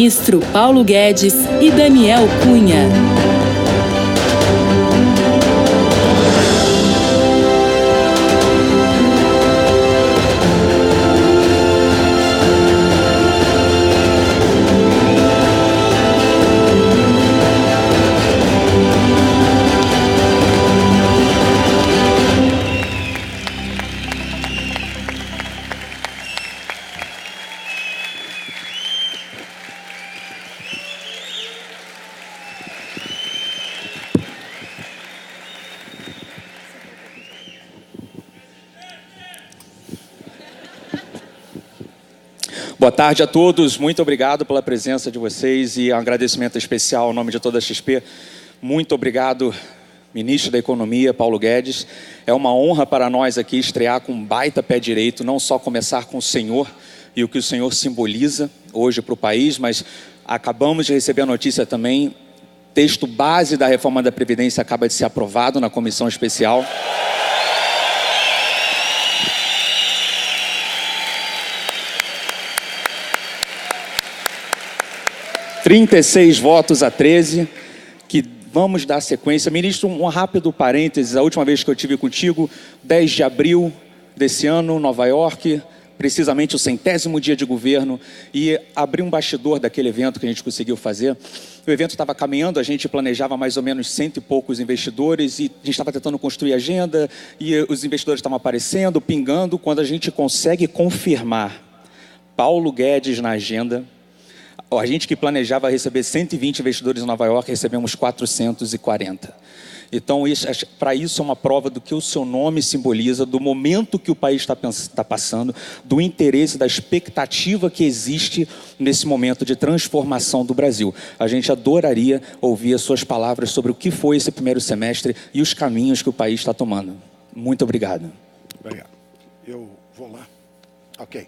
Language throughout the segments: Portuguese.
ministro Paulo Guedes e Daniel Cunha. Boa tarde a todos, muito obrigado pela presença de vocês e um agradecimento especial ao nome de toda a XP. Muito obrigado, ministro da Economia, Paulo Guedes. É uma honra para nós aqui estrear com um baita pé direito, não só começar com o Senhor e o que o Senhor simboliza hoje para o país, mas acabamos de receber a notícia também, texto base da reforma da Previdência acaba de ser aprovado na comissão especial. 36 votos a 13, que vamos dar sequência. Ministro, um rápido parênteses, a última vez que eu estive contigo, 10 de abril desse ano, Nova York, precisamente o 100º dia de governo, e abri um bastidor daquele evento que a gente conseguiu fazer. O evento estava caminhando, a gente planejava mais ou menos 100 e poucos investidores, e a gente estava tentando construir agenda, e os investidores estavam aparecendo, pingando, quando a gente consegue confirmar Paulo Guedes na agenda. A gente que planejava receber 120 investidores em Nova York, recebemos 440. Então, para isso é uma prova do que o seu nome simboliza, do momento que o país está passando, do interesse, da expectativa que existe nesse momento de transformação do Brasil. A gente adoraria ouvir as suas palavras sobre o que foi esse primeiro semestre e os caminhos que o país está tomando. Muito obrigado. Obrigado. Eu vou lá. Ok.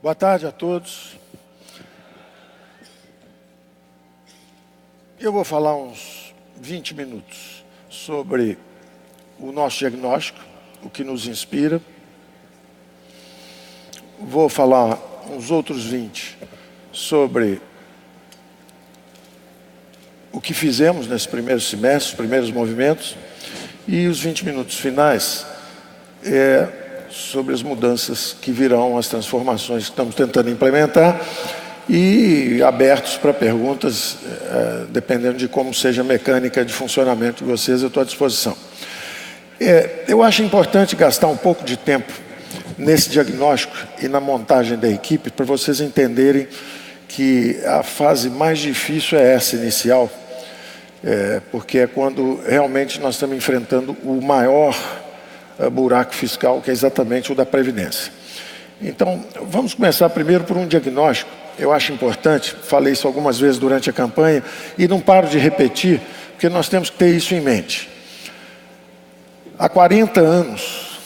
Boa tarde a todos. Eu vou falar uns 20 minutos sobre o nosso diagnóstico, o que nos inspira. Vou falar uns outros 20 sobre o que fizemos nesse primeiro semestre, os primeiros movimentos, e os 20 minutos finais sobre as mudanças que virão, as transformações que estamos tentando implementar, e abertos para perguntas, dependendo de como seja a mecânica de funcionamento de vocês, eu estou à disposição. Eu acho importante gastar um pouco de tempo nesse diagnóstico e na montagem da equipe, para vocês entenderem que a fase mais difícil é essa inicial, porque é quando realmente nós estamos enfrentando o maior buraco fiscal, que é exatamente o da Previdência. Então, vamos começar primeiro por um diagnóstico. Eu acho importante, falei isso algumas vezes durante a campanha, e não paro de repetir, porque nós temos que ter isso em mente. Há 40 anos,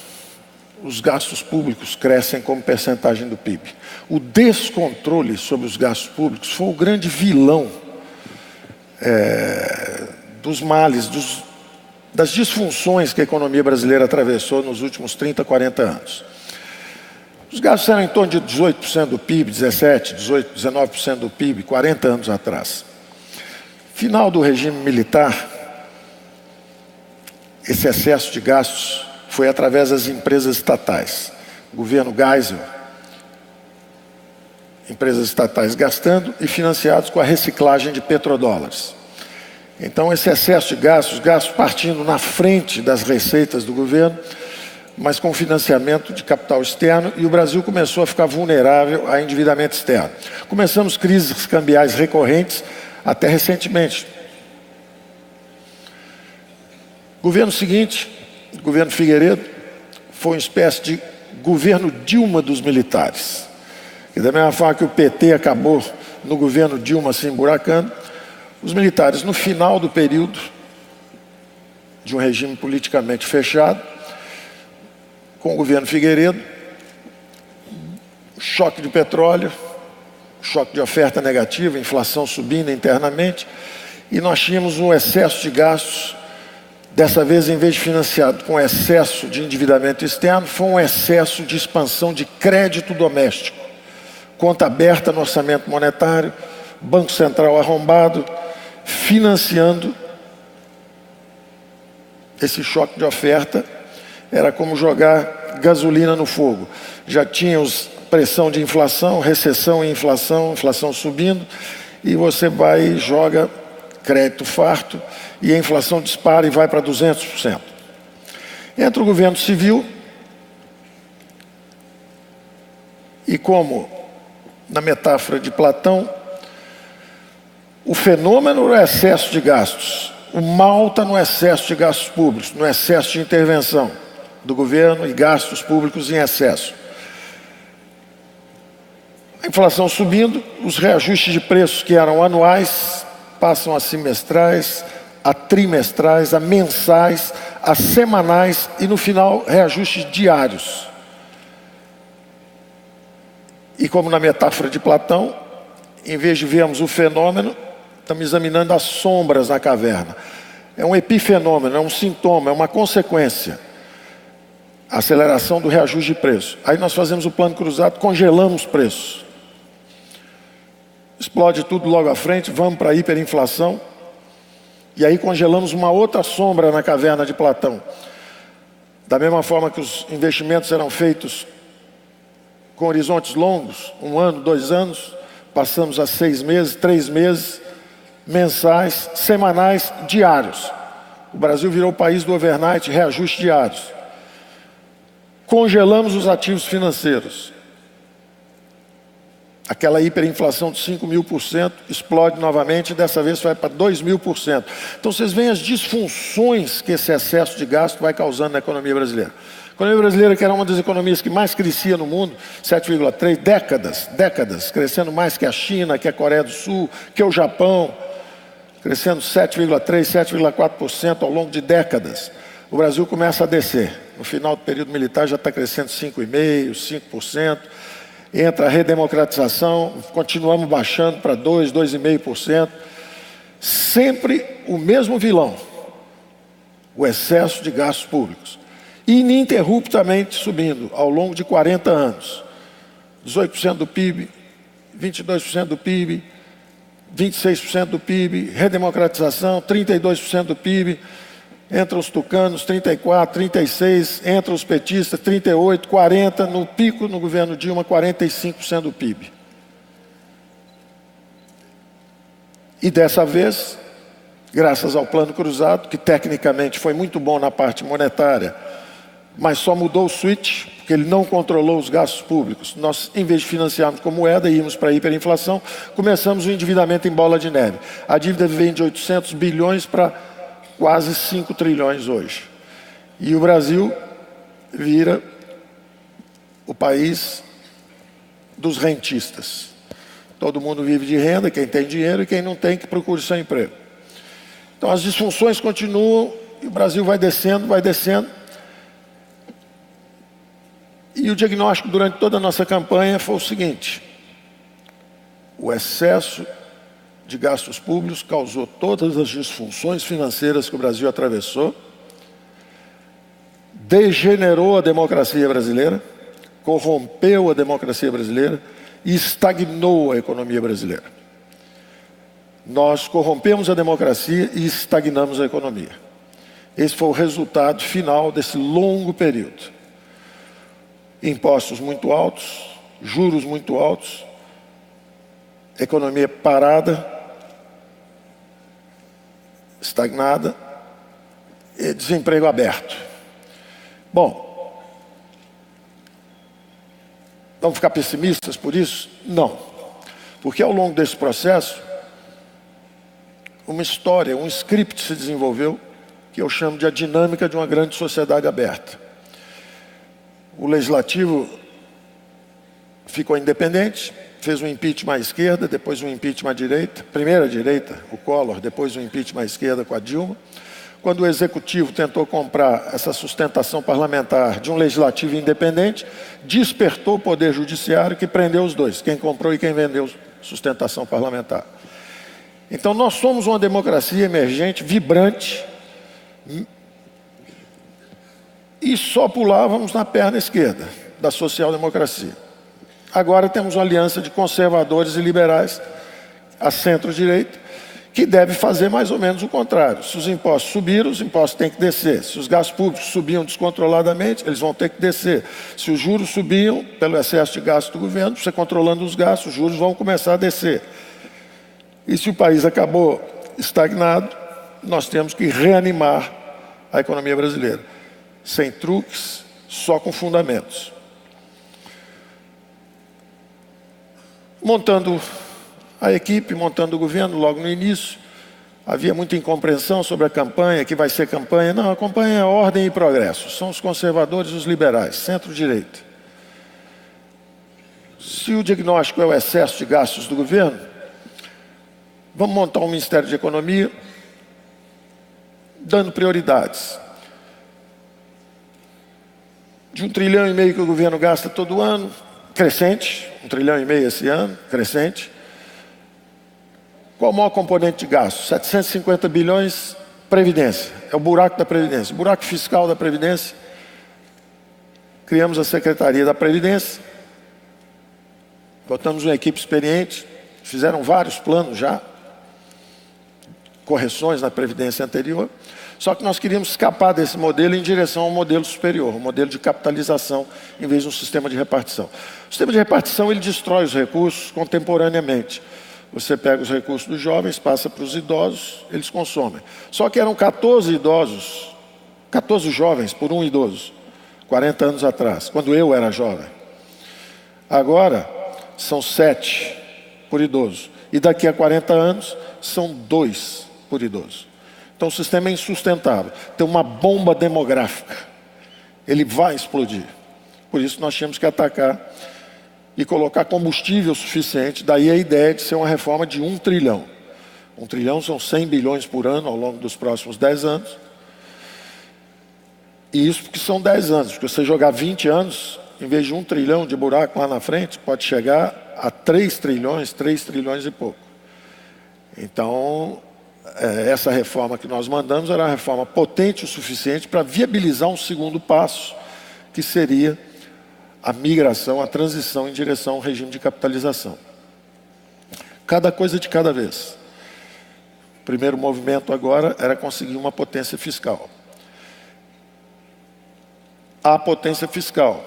os gastos públicos crescem como percentagem do PIB. O descontrole sobre os gastos públicos foi o grande vilão dos males, das disfunções que a economia brasileira atravessou nos últimos 30, 40 anos. Os gastos eram em torno de 18% do PIB, 17%, 18%, 19% do PIB, 40 anos atrás. Final do regime militar, esse excesso de gastos foi através das empresas estatais. O governo Geisel, empresas estatais gastando e financiados com a reciclagem de petrodólares. Então, esse excesso de gastos, os gastos partindo na frente das receitas do governo, mas com financiamento de capital externo, e o Brasil começou a ficar vulnerável a endividamento externo. Começamos crises cambiais recorrentes até recentemente. Governo seguinte, governo Figueiredo, foi uma espécie de governo Dilma dos militares. E da mesma forma que o PT acabou no governo Dilma se emburacando, os militares, no final do período de um regime politicamente fechado, com o governo Figueiredo, choque de petróleo, choque de oferta negativa, inflação subindo internamente, e nós tínhamos um excesso de gastos. Dessa vez, em vez de financiado com excesso de endividamento externo, foi um excesso de expansão de crédito doméstico, conta aberta no orçamento monetário, Banco Central arrombado, financiando esse choque de oferta. Era como jogar gasolina no fogo. Já tínhamos pressão de inflação, recessão e inflação subindo, e você vai e joga crédito farto, e a inflação dispara e vai para 200%. Entra o governo civil, e como na metáfora de Platão, o fenômeno é o excesso de gastos. O mal está no excesso de gastos públicos, no excesso de intervenção do governo e gastos públicos em excesso. A inflação subindo, os reajustes de preços que eram anuais passam a semestrais, a trimestrais, a mensais, a semanais e, no final, reajustes diários. E como na metáfora de Platão, em vez de vermos o fenômeno, estamos examinando as sombras na caverna. É um epifenômeno, é um sintoma, é uma consequência. A aceleração do reajuste de preço. Aí nós fazemos o plano cruzado, congelamos preços. Explode tudo logo à frente, vamos para a hiperinflação. E aí congelamos uma outra sombra na caverna de Platão. Da mesma forma que os investimentos eram feitos com horizontes longos, 1 ano, 2 anos, passamos a 6 meses, 3 meses, mensais, semanais, diários. O Brasil virou o país do overnight, reajuste diários. Congelamos os ativos financeiros. Aquela hiperinflação de 5.000% explode novamente e dessa vez vai para 2.000%. Então vocês veem as disfunções que esse excesso de gasto vai causando na economia brasileira. A economia brasileira, que era uma das economias que mais crescia no mundo, 7,3, décadas, crescendo mais que a China, que a Coreia do Sul, que o Japão, crescendo 7,3, 7,4% ao longo de décadas. O Brasil começa a descer. No final do período militar já está crescendo 5,5%, 5%. Entra a redemocratização, continuamos baixando para 2%, 2,5%. Sempre o mesmo vilão, o excesso de gastos públicos. Ininterruptamente subindo ao longo de 40 anos. 18% do PIB, 22% do PIB, 26% do PIB, redemocratização, 32% do PIB. Entram os tucanos, 34, 36, entram os petistas, 38, 40, no pico no governo Dilma, 45% do PIB. E dessa vez, graças ao plano cruzado, que tecnicamente foi muito bom na parte monetária, mas só mudou o switch, porque ele não controlou os gastos públicos. Nós, em vez de financiarmos com moeda e irmos para a hiperinflação, começamos o endividamento em bola de neve. A dívida vem de 800 bilhões para quase 5 trilhões hoje. E o Brasil vira o país dos rentistas. Todo mundo vive de renda, quem tem dinheiro, e quem não tem, que procure seu emprego. Então as disfunções continuam e o Brasil vai descendo, vai descendo. E o diagnóstico durante toda a nossa campanha foi o seguinte: o excesso de gastos públicos causou todas as disfunções financeiras que o Brasil atravessou, degenerou a democracia brasileira, corrompeu a democracia brasileira e estagnou a economia brasileira. Nós corrompemos a democracia e estagnamos a economia. Esse foi o resultado final desse longo período. Impostos muito altos, juros muito altos, economia parada, estagnada e desemprego aberto. Bom, vamos ficar pessimistas por isso? Não. Porque ao longo desse processo, uma história, um script se desenvolveu, que eu chamo de a dinâmica de uma grande sociedade aberta. O legislativo ficou independente, fez um impeachment à esquerda, depois um impeachment à direita, primeiro à direita, o Collor, depois um impeachment à esquerda com a Dilma. Quando o executivo tentou comprar essa sustentação parlamentar de um legislativo independente, despertou o poder judiciário, que prendeu os dois, quem comprou e quem vendeu sustentação parlamentar. Então nós somos uma democracia emergente, vibrante, e só pulávamos na perna esquerda da social-democracia. Agora temos uma aliança de conservadores e liberais, a centro-direita, que deve fazer mais ou menos o contrário. Se os impostos subiram, os impostos têm que descer. Se os gastos públicos subiam descontroladamente, eles vão ter que descer. Se os juros subiam pelo excesso de gasto do governo, você controlando os gastos, os juros vão começar a descer. E se o país acabou estagnado, nós temos que reanimar a economia brasileira. Sem truques, só com fundamentos. Montando a equipe, montando o governo, logo no início, havia muita incompreensão sobre a campanha, que vai ser campanha. Não, a campanha é ordem e progresso. São os conservadores e os liberais, centro-direita. Se o diagnóstico é o excesso de gastos do governo, vamos montar um Ministério de Economia, dando prioridades. De 1,5 trilhão que o governo gasta todo ano, crescente, 1,5 trilhão esse ano, crescente. Qual o maior componente de gasto? 750 bilhões, Previdência. É o buraco da Previdência, o buraco fiscal da Previdência. Criamos a Secretaria da Previdência, botamos uma equipe experiente, fizeram vários planos já, correções na Previdência anterior. Só que nós queríamos escapar desse modelo em direção ao modelo superior, um modelo de capitalização, em vez de um sistema de repartição. O sistema de repartição, ele destrói os recursos contemporaneamente. Você pega os recursos dos jovens, passa para os idosos, eles consomem. Só que eram 14 idosos, 14 jovens por um idoso, 40 anos atrás, quando eu era jovem. Agora, são 7 por idoso. E daqui a 40 anos, são 2 por idoso. Então o sistema é insustentável. Tem uma bomba demográfica. Ele vai explodir. Por isso nós tínhamos que atacar e colocar combustível suficiente. Daí a ideia de ser uma reforma de 1 trilhão. 1 trilhão são 100 bilhões por ano ao longo dos próximos 10 anos. E isso porque são 10 anos. Porque você jogar 20 anos, em vez de 1 trilhão de buraco lá na frente, pode chegar a 3 trilhões e pouco. Então, essa reforma que nós mandamos era uma reforma potente o suficiente para viabilizar um segundo passo, que seria a migração, a transição em direção ao regime de capitalização. Cada coisa de cada vez. O primeiro movimento agora era conseguir uma potência fiscal. A potência fiscal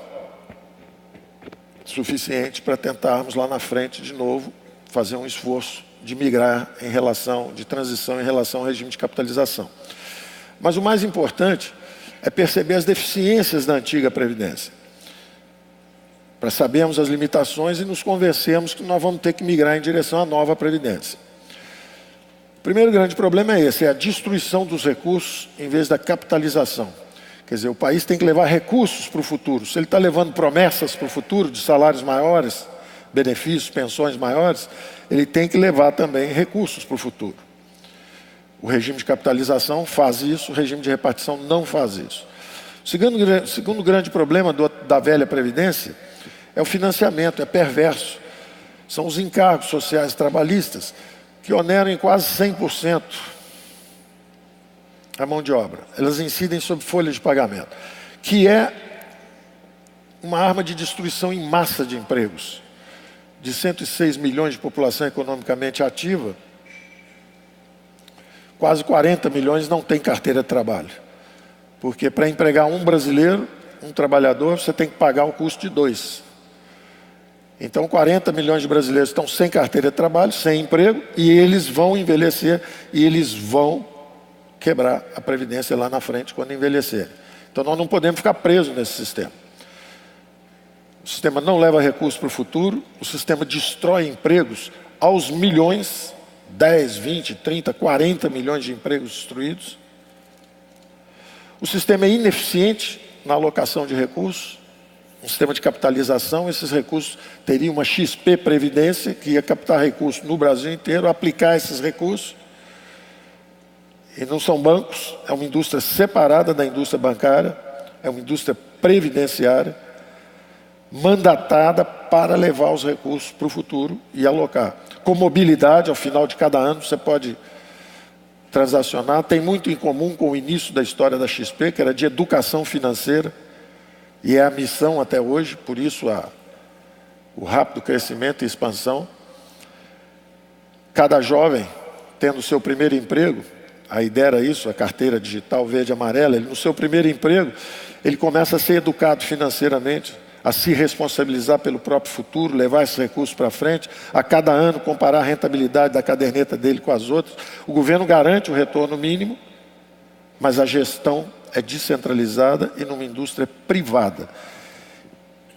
suficiente para tentarmos lá na frente de novo fazer um esforço de migrar em relação, de transição em relação ao regime de capitalização. Mas o mais importante é perceber as deficiências da antiga Previdência. Para sabermos as limitações e nos convencermos que nós vamos ter que migrar em direção à nova Previdência. O primeiro grande problema é esse, é a destruição dos recursos em vez da capitalização. Quer dizer, o país tem que levar recursos para o futuro. Se ele está levando promessas para o futuro de salários maiores, benefícios, pensões maiores, ele tem que levar também recursos para o futuro. O regime de capitalização faz isso, o regime de repartição não faz isso. O segundo grande problema da velha Previdência é o financiamento, é perverso. São os encargos sociais trabalhistas que oneram em quase 100% a mão de obra. Elas incidem sobre folha de pagamento, que é uma arma de destruição em massa de empregos. De 106 milhões de população economicamente ativa, quase 40 milhões não têm carteira de trabalho. Porque para empregar um brasileiro, um trabalhador, você tem que pagar o custo de 2. Então 40 milhões de brasileiros estão sem carteira de trabalho, sem emprego, e eles vão envelhecer e eles vão quebrar a Previdência lá na frente quando envelhecerem. Então nós não podemos ficar presos nesse sistema. O sistema não leva recursos para o futuro, o sistema destrói empregos aos milhões, 10, 20, 30, 40 milhões de empregos destruídos. O sistema é ineficiente na alocação de recursos, um sistema de capitalização, esses recursos teriam uma XP Previdência, que ia captar recursos no Brasil inteiro, aplicar esses recursos. E não são bancos, é uma indústria separada da indústria bancária, é uma indústria previdenciária, mandatada para levar os recursos para o futuro e alocar. Com mobilidade, ao final de cada ano, você pode transacionar. Tem muito em comum com o início da história da XP, que era de educação financeira, e é a missão até hoje, por isso o rápido crescimento e expansão. Cada jovem tendo o seu primeiro emprego, a ideia era isso, a carteira digital verde e amarela, ele, no seu primeiro emprego, ele começa a ser educado financeiramente, a se responsabilizar pelo próprio futuro, levar esses recursos para frente, a cada ano comparar a rentabilidade da caderneta dele com as outras. O governo garante o retorno mínimo, mas a gestão é descentralizada e numa indústria privada,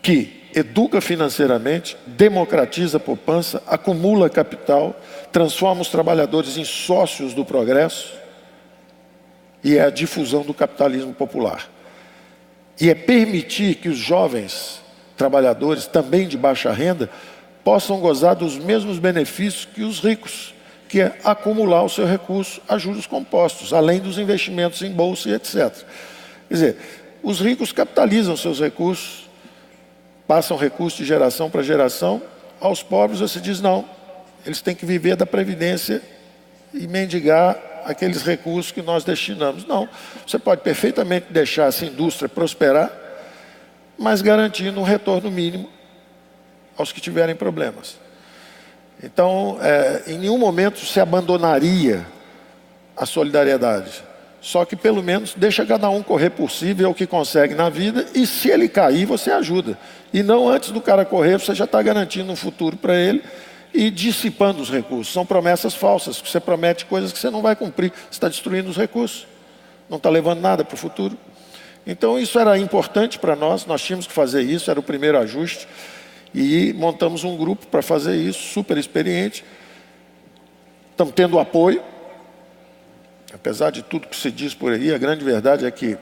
que educa financeiramente, democratiza a poupança, acumula capital, transforma os trabalhadores em sócios do progresso e é a difusão do capitalismo popular. E é permitir que os jovens trabalhadores, também de baixa renda, possam gozar dos mesmos benefícios que os ricos, que é acumular o seu recurso a juros compostos, além dos investimentos em bolsa e etc. Quer dizer, os ricos capitalizam seus recursos, passam recursos de geração para geração. Aos pobres você diz não, eles têm que viver da previdência e mendigar aqueles recursos que nós destinamos. Não, você pode perfeitamente deixar essa indústria prosperar, mas garantindo um retorno mínimo aos que tiverem problemas. Então, em nenhum momento se abandonaria a solidariedade. Só que pelo menos deixa cada um correr por si, ver o que consegue na vida, e se ele cair, você ajuda. E não antes do cara correr, você já está garantindo um futuro para ele e dissipando os recursos. São promessas falsas, que você promete coisas que você não vai cumprir. Você está destruindo os recursos, não está levando nada para o futuro. Então isso era importante para nós tínhamos que fazer isso, era o primeiro ajuste. E montamos um grupo para fazer isso, super experiente. Estamos tendo apoio. Apesar de tudo que se diz por aí, a grande verdade é que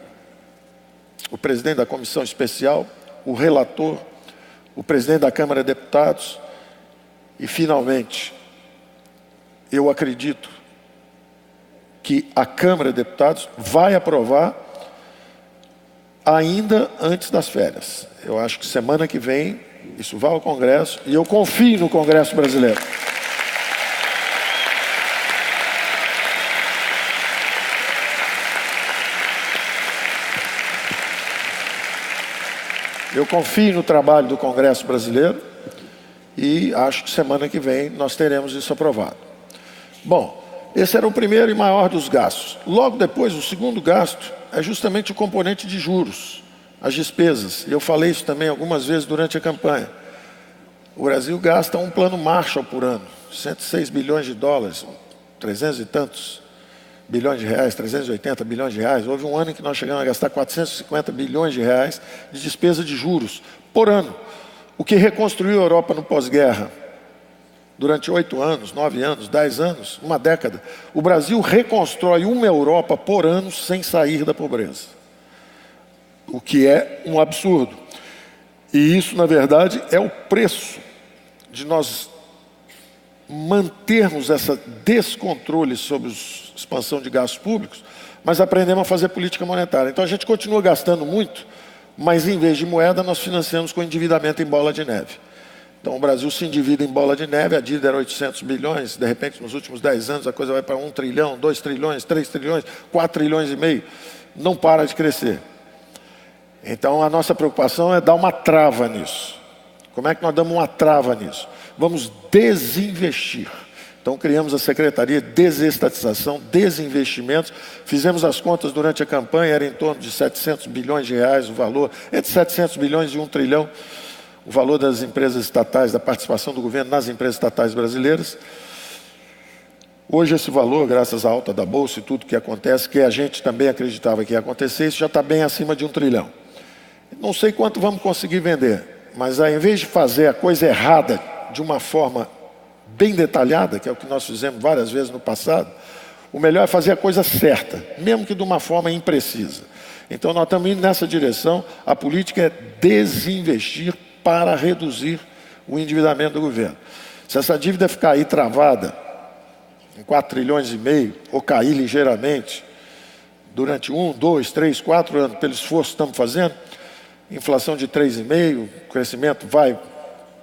o presidente da comissão especial, o relator, o presidente da Câmara de Deputados e, finalmente, eu acredito que a Câmara de Deputados vai aprovar ainda antes das férias. Eu acho que semana que vem isso vai ao Congresso e eu confio no Congresso brasileiro. Eu confio no trabalho do Congresso brasileiro e acho que semana que vem nós teremos isso aprovado. Bom, esse era o primeiro e maior dos gastos. Logo depois, o segundo gasto é justamente o componente de juros, as despesas. E eu falei isso também algumas vezes durante a campanha. O Brasil gasta um plano Marshall por ano, 106 bilhões de dólares, 300 e tantos bilhões de reais, 380 bilhões de reais. Houve um ano em que nós chegamos a gastar 450 bilhões de reais de despesa de juros por ano. O que reconstruiu a Europa no pós-guerra durante 8 anos, 9 anos, 10 anos, uma década. O Brasil reconstrói uma Europa por ano sem sair da pobreza. O que é um absurdo. E isso, na verdade, é o preço de nós mantermos esse descontrole sobre a expansão de gastos públicos, mas aprendemos a fazer política monetária. Então a gente continua gastando muito, mas em vez de moeda nós financiamos com endividamento em bola de neve. Então o Brasil se endivida em bola de neve, a dívida era 800 bilhões, de repente nos últimos 10 anos a coisa vai para 1 trilhão, 2 trilhões, 3 trilhões, 4 trilhões e meio, não para de crescer. Então a nossa preocupação é dar uma trava nisso. Como é que nós damos uma trava nisso? Vamos desinvestir. Então criamos a Secretaria de Desestatização, Desinvestimentos. Fizemos as contas durante a campanha, era em torno de 700 bilhões de reais o valor, entre 700 bilhões e 1 trilhão, o valor das empresas estatais, da participação do governo nas empresas estatais brasileiras. Hoje esse valor, graças à alta da Bolsa e tudo que acontece, que a gente também acreditava que ia acontecer, isso já está bem acima de 1 trilhão. Não sei quanto vamos conseguir vender, mas ao invés de fazer a coisa errada de uma forma bem detalhada, que é o que nós fizemos várias vezes no passado, o melhor é fazer a coisa certa, mesmo que de uma forma imprecisa. Então nós estamos indo nessa direção. A política é desinvestir para reduzir o endividamento do governo. Se essa dívida ficar aí travada em 4 trilhões e meio, ou cair ligeiramente, durante 1, 2, 3, 4 anos, pelo esforço que estamos fazendo, inflação de 3,5%, o crescimento vai,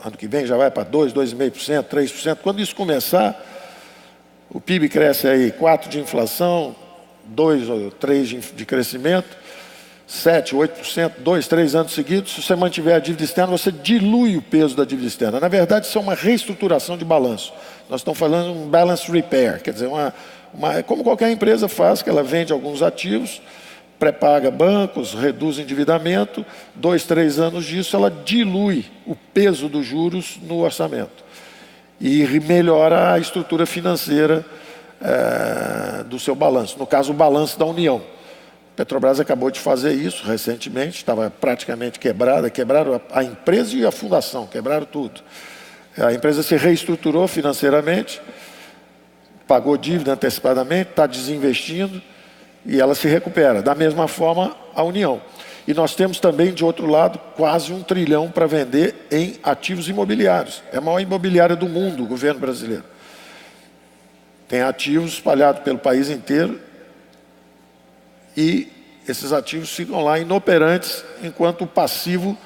ano que vem já vai para 2%, 2,5%, 3%. Quando isso começar, o PIB cresce aí 4% de inflação, 2 ou 3% de crescimento. 7%, 8%, 2, 3 anos seguidos, se você mantiver a dívida externa, você dilui o peso da dívida externa. Na verdade, isso é uma reestruturação de balanço. Nós estamos falando de um balance repair, quer dizer, como qualquer empresa faz, que ela vende alguns ativos, pré-paga bancos, reduz o endividamento, 2, 3 anos disso, ela dilui o peso dos juros no orçamento. E melhora a estrutura financeira do seu balanço, no caso, o balanço da União. Petrobras acabou de fazer isso recentemente, estava praticamente quebrada, quebraram a empresa e a fundação, quebraram tudo. A empresa se reestruturou financeiramente, pagou dívida antecipadamente, está desinvestindo e ela se recupera. Da mesma forma, a União. E nós temos também, de outro lado, quase 1 trilhão para vender em ativos imobiliários. É a maior imobiliária do mundo, o governo brasileiro. Tem ativos espalhados pelo país inteiro e esses ativos ficam lá inoperantes enquanto o passivo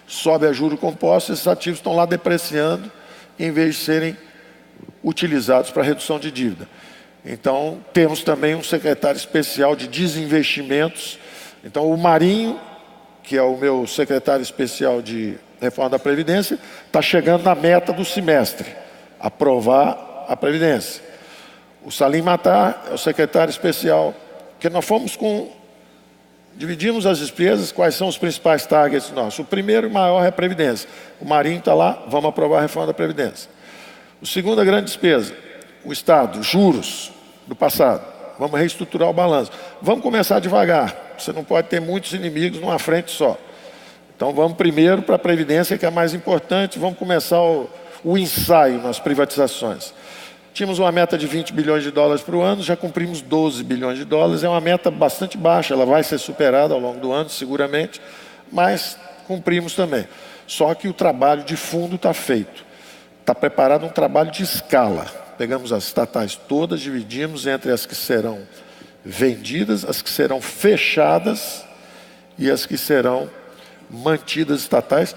sobe a juros compostos. Esses ativos estão lá depreciando em vez de serem utilizados para redução de dívida. Então, temos também um secretário especial de desinvestimentos. Então, o Marinho, que é o meu secretário especial de reforma da Previdência, está chegando na meta do semestre, aprovar a Previdência. O Salim Matar é o secretário especial, que nós dividimos as despesas, quais são os principais targets nossos. O primeiro e maior é a Previdência. O Marinho está lá, vamos aprovar a reforma da Previdência. O segundo, a grande despesa, o Estado, juros do passado. Vamos reestruturar o balanço. Vamos começar devagar. Você não pode ter muitos inimigos numa frente só. Então vamos primeiro para a Previdência, que é a mais importante. Vamos começar o ensaio nas privatizações. Tínhamos uma meta de 20 bilhões de dólares por ano, já cumprimos 12 bilhões de dólares. É uma meta bastante baixa, ela vai ser superada ao longo do ano, seguramente, mas cumprimos também. Só que o trabalho de fundo está feito. Está preparado um trabalho de escala. Pegamos as estatais todas, dividimos entre as que serão vendidas, as que serão fechadas e as que serão mantidas estatais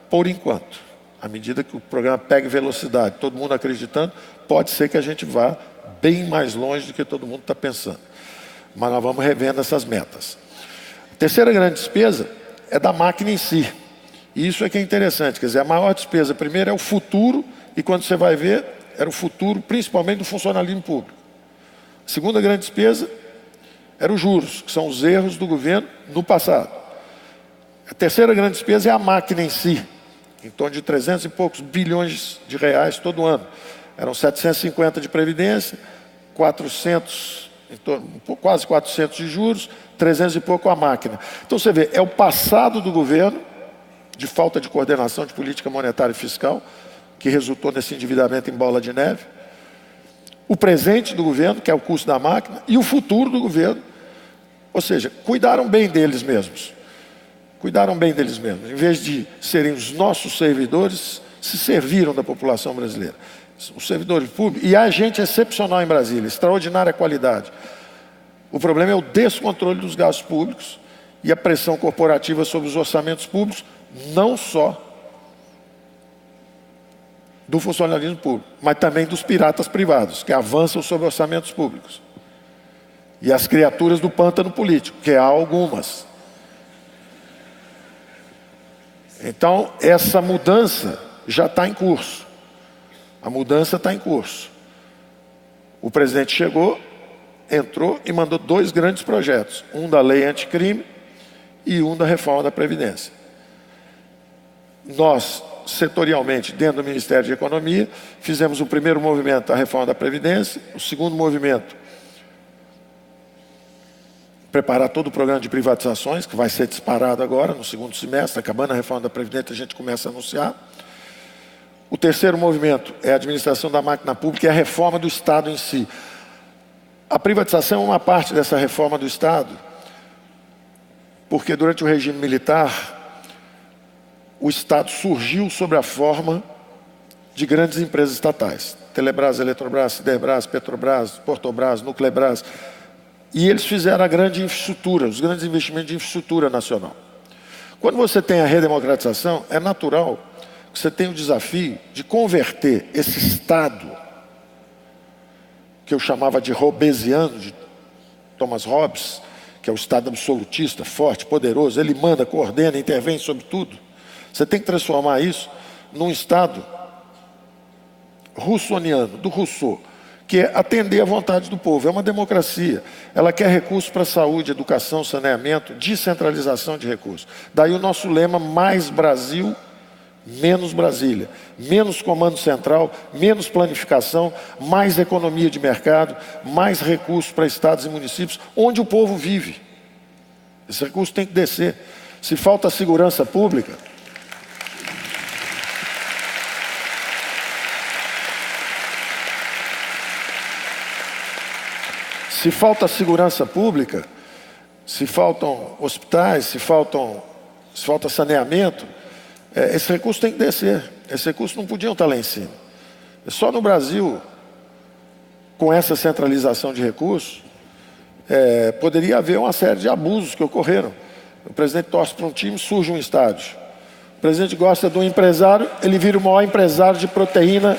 por enquanto. À medida que o programa pegue velocidade, todo mundo acreditando, pode ser que a gente vá bem mais longe do que todo mundo está pensando. Mas nós vamos revendo essas metas. A terceira grande despesa é da máquina em si. E isso é que é interessante. Quer dizer, a maior despesa, primeiro, é o futuro, e quando você vai ver, era o futuro, principalmente do funcionalismo público. A segunda grande despesa era os juros, que são os erros do governo no passado. A terceira grande despesa é a máquina em si, em torno de 300 e poucos bilhões de reais todo ano. Eram 750 de previdência, 400, quase 400 de juros, 300 e pouco a máquina. Então você vê, é o passado do governo, de falta de coordenação de política monetária e fiscal, que resultou nesse endividamento em bola de neve. O presente do governo, que é o custo da máquina, e o futuro do governo. Ou seja, cuidaram bem deles mesmos. Cuidaram bem deles mesmos. Em vez de serem os nossos servidores, se serviram da população brasileira. Os servidores públicos, e há gente excepcional em Brasília, extraordinária qualidade. O problema é o descontrole dos gastos públicos e a pressão corporativa sobre os orçamentos públicos, não só do funcionalismo público, mas também dos piratas privados, que avançam sobre orçamentos públicos. E as criaturas do pântano político, que há algumas. Então, essa mudança já está em curso. A mudança está em curso. O presidente chegou, entrou e mandou 2 grandes projetos. Um da lei anticrime e um da reforma da Previdência. Nós, setorialmente, dentro do Ministério de Economia, fizemos o primeiro movimento, a reforma da Previdência. O segundo movimento, preparar todo o programa de privatizações, que vai ser disparado agora, no segundo semestre. Acabando a reforma da Previdência, a gente começa a anunciar. O terceiro movimento é a administração da máquina pública e a reforma do Estado em si. A privatização é uma parte dessa reforma do Estado, porque durante o regime militar, o Estado surgiu sob a forma de grandes empresas estatais. Telebrás, Eletrobras, Siderbras, Petrobras, Portobras, Nuclebras. E eles fizeram a grande infraestrutura, os grandes investimentos de infraestrutura nacional. Quando você tem a redemocratização, é natural que você tenha o desafio de converter esse Estado, que eu chamava de hobbesiano, de Thomas Hobbes, que que é o Estado absolutista, forte, poderoso, ele manda, coordena, intervém sobre tudo. Você tem que transformar isso num Estado russoniano, do Rousseau, que é atender à vontade do povo. É uma democracia. Ela quer recursos para saúde, educação, saneamento, descentralização de recursos. Daí o nosso lema: mais Brasil, menos Brasília. Menos comando central, menos planificação, mais economia de mercado, mais recursos para estados e municípios, onde o povo vive. Esse recurso tem que descer. Se falta segurança pública, se falta segurança pública, se faltam hospitais, se falta saneamento, esse recurso tem que descer. Esse recurso não podiam estar lá em cima. Só no Brasil, com essa centralização de recursos, poderia haver uma série de abusos que ocorreram. O presidente torce para um time, surge um estádio. O presidente gosta de um empresário, ele vira o maior empresário de proteína.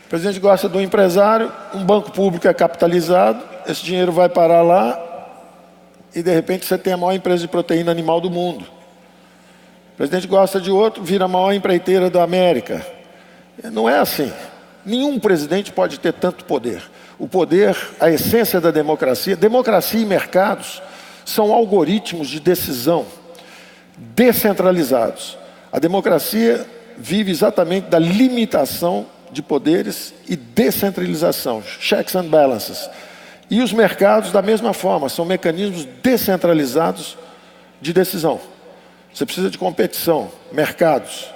O presidente gosta do empresário, um banco público é capitalizado, esse dinheiro vai parar lá e de repente você tem a maior empresa de proteína animal do mundo. O presidente gosta de outro, vira a maior empreiteira da América. Não é assim. Nenhum presidente pode ter tanto poder. O poder, a essência da democracia e mercados são algoritmos de decisão descentralizados. A democracia vive exatamente da limitação de poderes e descentralização, checks and balances. E os mercados, da mesma forma, são mecanismos descentralizados de decisão. Você precisa de competição, mercados.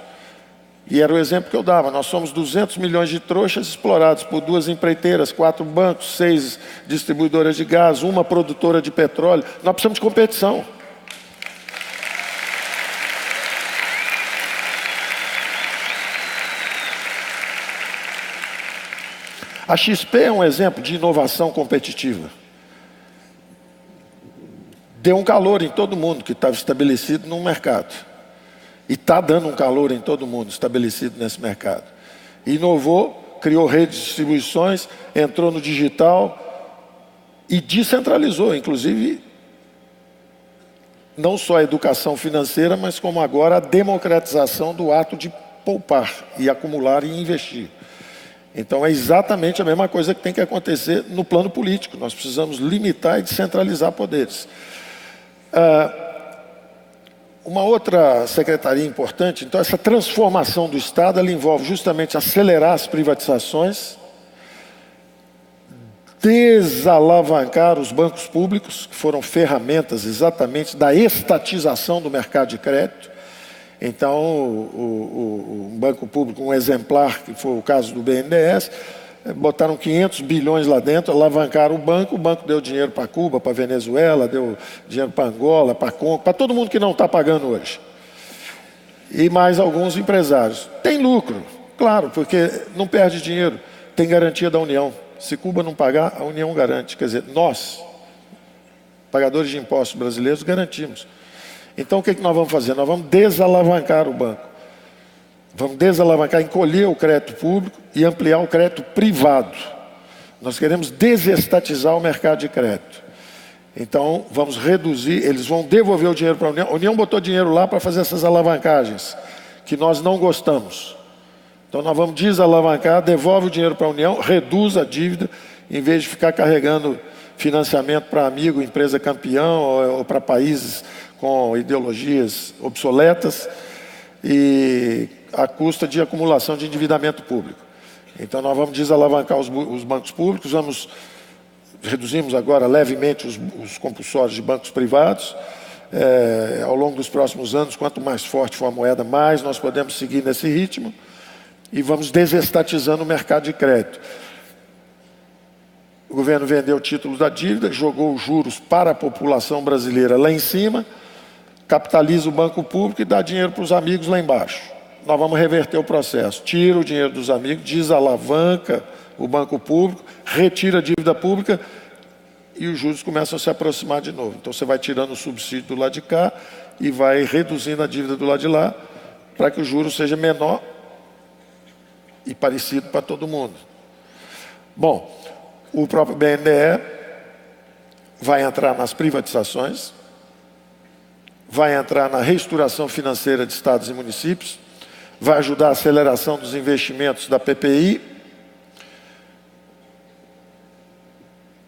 E era o exemplo que eu dava. Nós somos 200 milhões de trouxas explorados por 2 empreiteiras, 4 bancos, 6 distribuidoras de gás, 1 produtora de petróleo. Nós precisamos de competição. A XP é um exemplo de inovação competitiva. Deu um calor em todo mundo que estava estabelecido no mercado. E está dando um calor em todo mundo estabelecido nesse mercado. Inovou, criou redes de distribuições, entrou no digital e descentralizou, inclusive, não só a educação financeira, mas como agora a democratização do ato de poupar e acumular e investir. Então é exatamente a mesma coisa que tem que acontecer no plano político. Nós precisamos limitar e descentralizar poderes. Uma outra secretaria importante, então essa transformação do Estado, ela envolve justamente acelerar as privatizações, desalavancar os bancos públicos, que foram ferramentas exatamente da estatização do mercado de crédito. Então, o banco público, um exemplar, que foi o caso do BNDES, botaram 500 bilhões lá dentro, alavancaram o banco deu dinheiro para Cuba, para Venezuela, deu dinheiro para Angola, para Congo, para todo mundo que não está pagando hoje. E mais alguns empresários. Tem lucro, claro, porque não perde dinheiro, tem garantia da União. Se Cuba não pagar, a União garante. Quer dizer, nós, pagadores de impostos brasileiros, garantimos. Então o que nós vamos fazer? Nós vamos desalavancar o banco. Vamos desalavancar, encolher o crédito público e ampliar o crédito privado. Nós queremos desestatizar o mercado de crédito. Então vamos reduzir, eles vão devolver o dinheiro para a União. A União botou dinheiro lá para fazer essas alavancagens, que nós não gostamos. Então nós vamos desalavancar, devolve o dinheiro para a União, reduz a dívida, em vez de ficar carregando financiamento para amigo, empresa campeão, ou para países com ideologias obsoletas, e à custa de acumulação de endividamento público. Então nós vamos desalavancar os bancos públicos, reduzimos agora levemente os compulsórios de bancos privados. Ao longo dos próximos anos, quanto mais forte for a moeda, mais nós podemos seguir nesse ritmo, e vamos desestatizando o mercado de crédito. O governo vendeu títulos da dívida, jogou os juros para a população brasileira lá em cima, capitaliza o banco público e dá dinheiro para os amigos lá embaixo. Nós vamos reverter o processo. Tira o dinheiro dos amigos, desalavanca o banco público, retira a dívida pública e os juros começam a se aproximar de novo. Então você vai tirando o subsídio do lado de cá e vai reduzindo a dívida do lado de lá para que o juro seja menor e parecido para todo mundo. Bom, o próprio BNDE vai entrar nas privatizações, vai entrar na reestruturação financeira de estados e municípios, vai ajudar a aceleração dos investimentos da PPI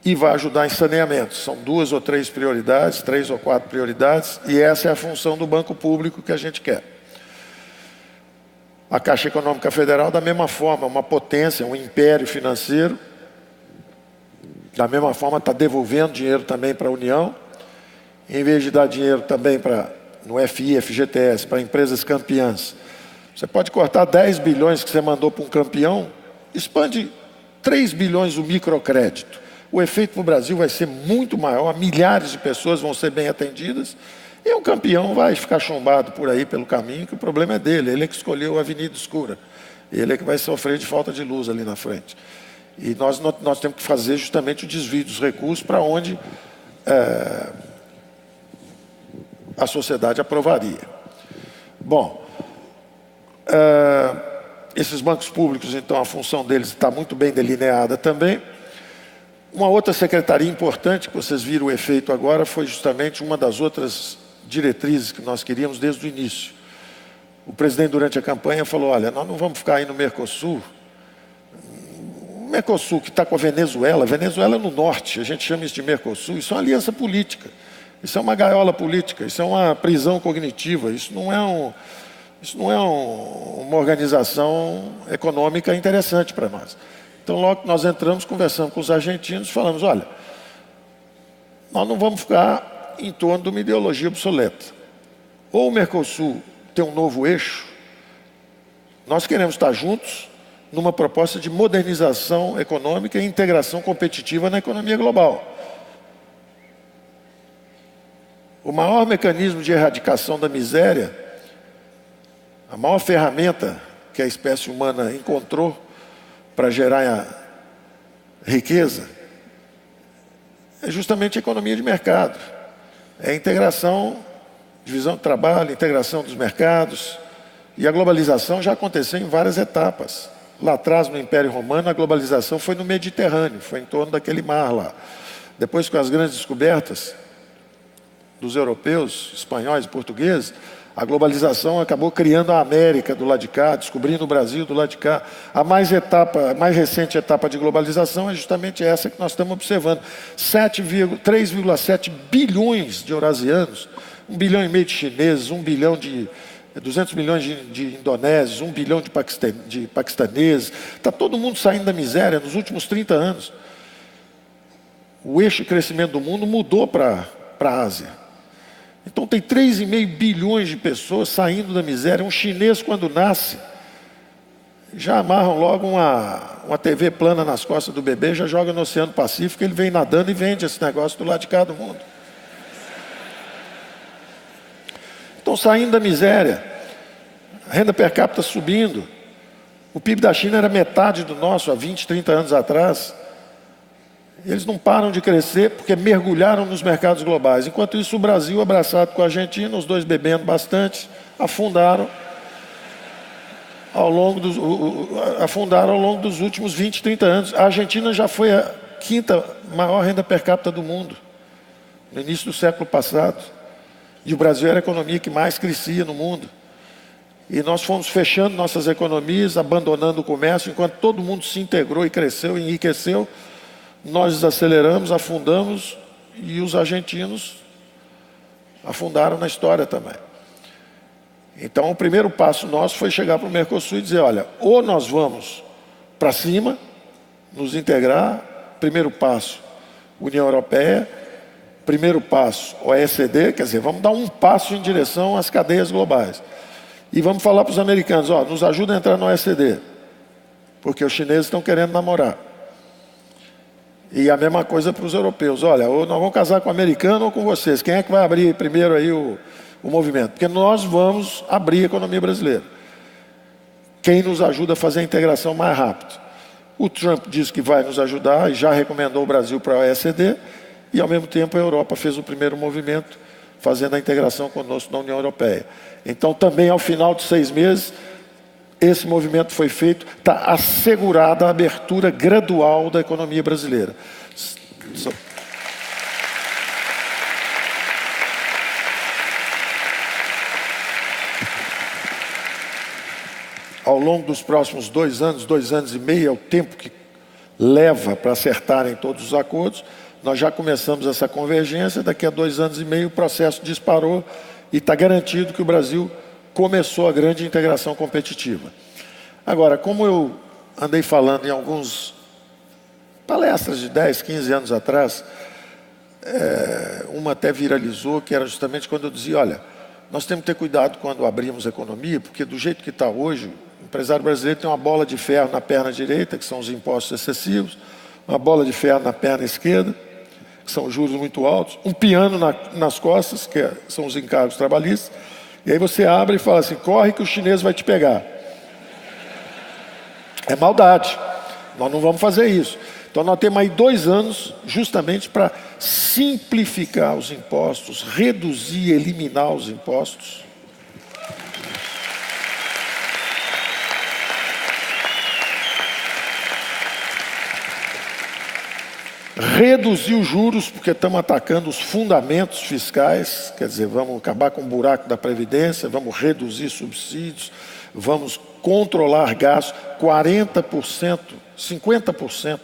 e vai ajudar em saneamento. São 2 ou 3 prioridades, 3 ou 4 prioridades, e essa é a função do banco público que a gente quer. A Caixa Econômica Federal, da mesma forma, uma potência, um império financeiro, da mesma forma está devolvendo dinheiro também para a União, em vez de dar dinheiro também no FI, FGTS, para empresas campeãs. Você pode cortar 10 bilhões que você mandou para um campeão, expande 3 bilhões o microcrédito. O efeito para o Brasil vai ser muito maior, milhares de pessoas vão ser bem atendidas, e um campeão vai ficar chumbado por aí pelo caminho, que o problema é dele, ele é que escolheu a avenida escura, ele é que vai sofrer de falta de luz ali na frente. E nós temos que fazer justamente o desvio dos recursos para onde a sociedade aprovaria. Bom, esses bancos públicos, então, a função deles está muito bem delineada também. Uma outra secretaria importante, que vocês viram o efeito agora, foi justamente uma das outras diretrizes que nós queríamos desde o início. O presidente, durante a campanha, falou, olha, nós não vamos ficar aí no Mercosul. O Mercosul, que está com a Venezuela é no norte, a gente chama isso de Mercosul, isso é uma aliança política, isso é uma gaiola política, isso é uma prisão cognitiva, isso não é uma organização econômica interessante para nós. Então, logo que nós entramos, conversamos com os argentinos, falamos, olha, nós não vamos ficar em torno de uma ideologia obsoleta. Ou o Mercosul tem um novo eixo, nós queremos estar juntos numa proposta de modernização econômica e integração competitiva na economia global. O maior mecanismo de erradicação da miséria, a maior ferramenta que a espécie humana encontrou para gerar riqueza, é justamente a economia de mercado. É a integração, divisão do trabalho, integração dos mercados. E a globalização já aconteceu em várias etapas. Lá atrás, no Império Romano, a globalização foi no Mediterrâneo, foi em torno daquele mar lá. Depois, com as grandes descobertas dos europeus, espanhóis e portugueses, a globalização acabou criando a América do lado de cá, descobrindo o Brasil do lado de cá. A mais recente etapa de globalização é justamente essa que nós estamos observando. 3,7 bilhões de eurasianos, 1,5 bilhão de chineses, 200 milhões de indonésios, 1 bilhão de paquistaneses. Está todo mundo saindo da miséria nos últimos 30 anos. O eixo de crescimento do mundo mudou para a Ásia. Então tem 3,5 bilhões de pessoas saindo da miséria. Um chinês, quando nasce, já amarram logo uma TV plana nas costas do bebê, já joga no Oceano Pacífico, ele vem nadando e vende esse negócio do lado de cá do mundo. Estão saindo da miséria, a renda per capita subindo. O PIB da China era metade do nosso há 20, 30 anos atrás. Eles não param de crescer porque mergulharam nos mercados globais. Enquanto isso, o Brasil, abraçado com a Argentina, os dois bebendo bastante, afundaram ao longo dos últimos 20, 30 anos. A Argentina já foi a 5ª maior renda per capita do mundo, no início do século passado. E o Brasil era a economia que mais crescia no mundo. E nós fomos fechando nossas economias, abandonando o comércio, enquanto todo mundo se integrou e cresceu, enriqueceu. Nós desaceleramos, afundamos, e os argentinos afundaram na história também. Então, o primeiro passo nosso foi chegar para o Mercosul e dizer, olha, ou nós vamos para cima, nos integrar, primeiro passo, União Europeia, primeiro passo, OECD, quer dizer, vamos dar um passo em direção às cadeias globais. E vamos falar para os americanos, ó, nos ajuda a entrar no OECD, porque os chineses estão querendo namorar. E a mesma coisa para os europeus. Olha, ou nós vamos casar com o americano ou com vocês. Quem é que vai abrir primeiro aí o movimento? Porque nós vamos abrir a economia brasileira. Quem nos ajuda a fazer a integração mais rápido? O Trump disse que vai nos ajudar e já recomendou o Brasil para a OECD. E, ao mesmo tempo, a Europa fez o primeiro movimento fazendo a integração conosco na União Europeia. Então, também ao final de 6 meses, esse movimento foi feito, está assegurada a abertura gradual da economia brasileira. Ao longo dos próximos 2 anos e meio, é o tempo que leva para acertarem todos os acordos, nós já começamos essa convergência, daqui a 2 anos e meio o processo disparou e está garantido que o Brasil começou a grande integração competitiva. Agora, como eu andei falando em algumas palestras de 10, 15 anos atrás, uma até viralizou, que era justamente quando eu dizia, olha, nós temos que ter cuidado quando abrimos a economia, porque do jeito que está hoje, o empresário brasileiro tem uma bola de ferro na perna direita, que são os impostos excessivos, uma bola de ferro na perna esquerda, que são os juros muito altos, um piano nas costas, que são os encargos trabalhistas, e aí você abre e fala assim, corre que o chinês vai te pegar. É maldade, nós não vamos fazer isso. Então nós temos aí 2 anos justamente para simplificar os impostos, reduzir, eliminar os impostos. Reduzir os juros, porque estamos atacando os fundamentos fiscais, quer dizer, vamos acabar com o buraco da Previdência, vamos reduzir subsídios, vamos controlar gastos, 40%, 50%,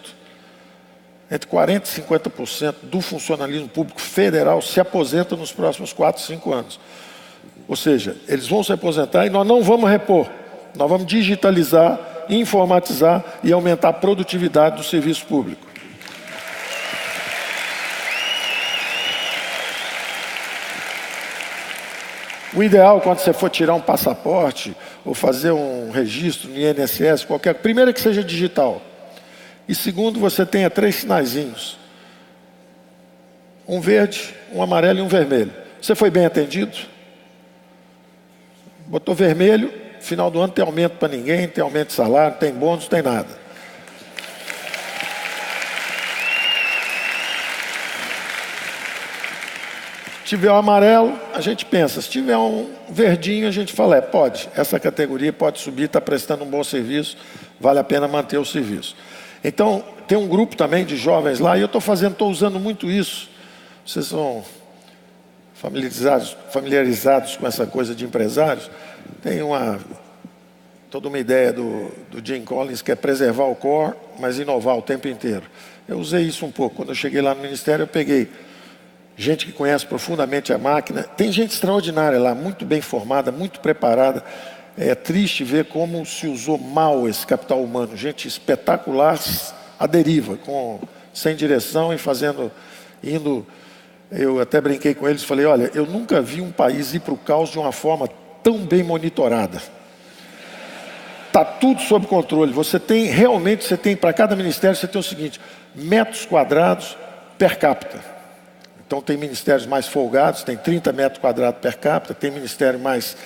entre 40% e 50% do funcionalismo público federal se aposenta nos próximos 4, 5 anos. Ou seja, eles vão se aposentar e nós não vamos repor, nós vamos digitalizar, informatizar e aumentar a produtividade do serviço público. O ideal, quando você for tirar um passaporte ou fazer um registro no INSS, primeiro é que seja digital. E segundo, você tenha 3 sinaizinhos. Um verde, um amarelo e um vermelho. Você foi bem atendido? Botou vermelho, final do ano tem aumento para ninguém, tem aumento de salário, tem bônus, tem nada. Se tiver um amarelo, a gente pensa. Se tiver um verdinho, a gente fala, pode. Essa categoria pode subir, está prestando um bom serviço, vale a pena manter o serviço. Então, tem um grupo também de jovens lá, e eu estou usando muito isso. Vocês são familiarizados com essa coisa de empresários. Tem toda uma ideia do Jim Collins, que é preservar o core, mas inovar o tempo inteiro. Eu usei isso um pouco. Quando eu cheguei lá no Ministério, eu peguei gente que conhece profundamente a máquina. Tem gente extraordinária lá, muito bem formada, muito preparada. É triste ver como se usou mal esse capital humano. Gente espetacular à deriva, sem direção e indo. Eu até brinquei com eles e falei, olha, eu nunca vi um país ir para o caos de uma forma tão bem monitorada. Está tudo sob controle. Você tem, para cada ministério, você tem o seguinte, metros quadrados per capita. Então tem ministérios mais folgados, tem 30 metros quadrados per capita, tem ministério mais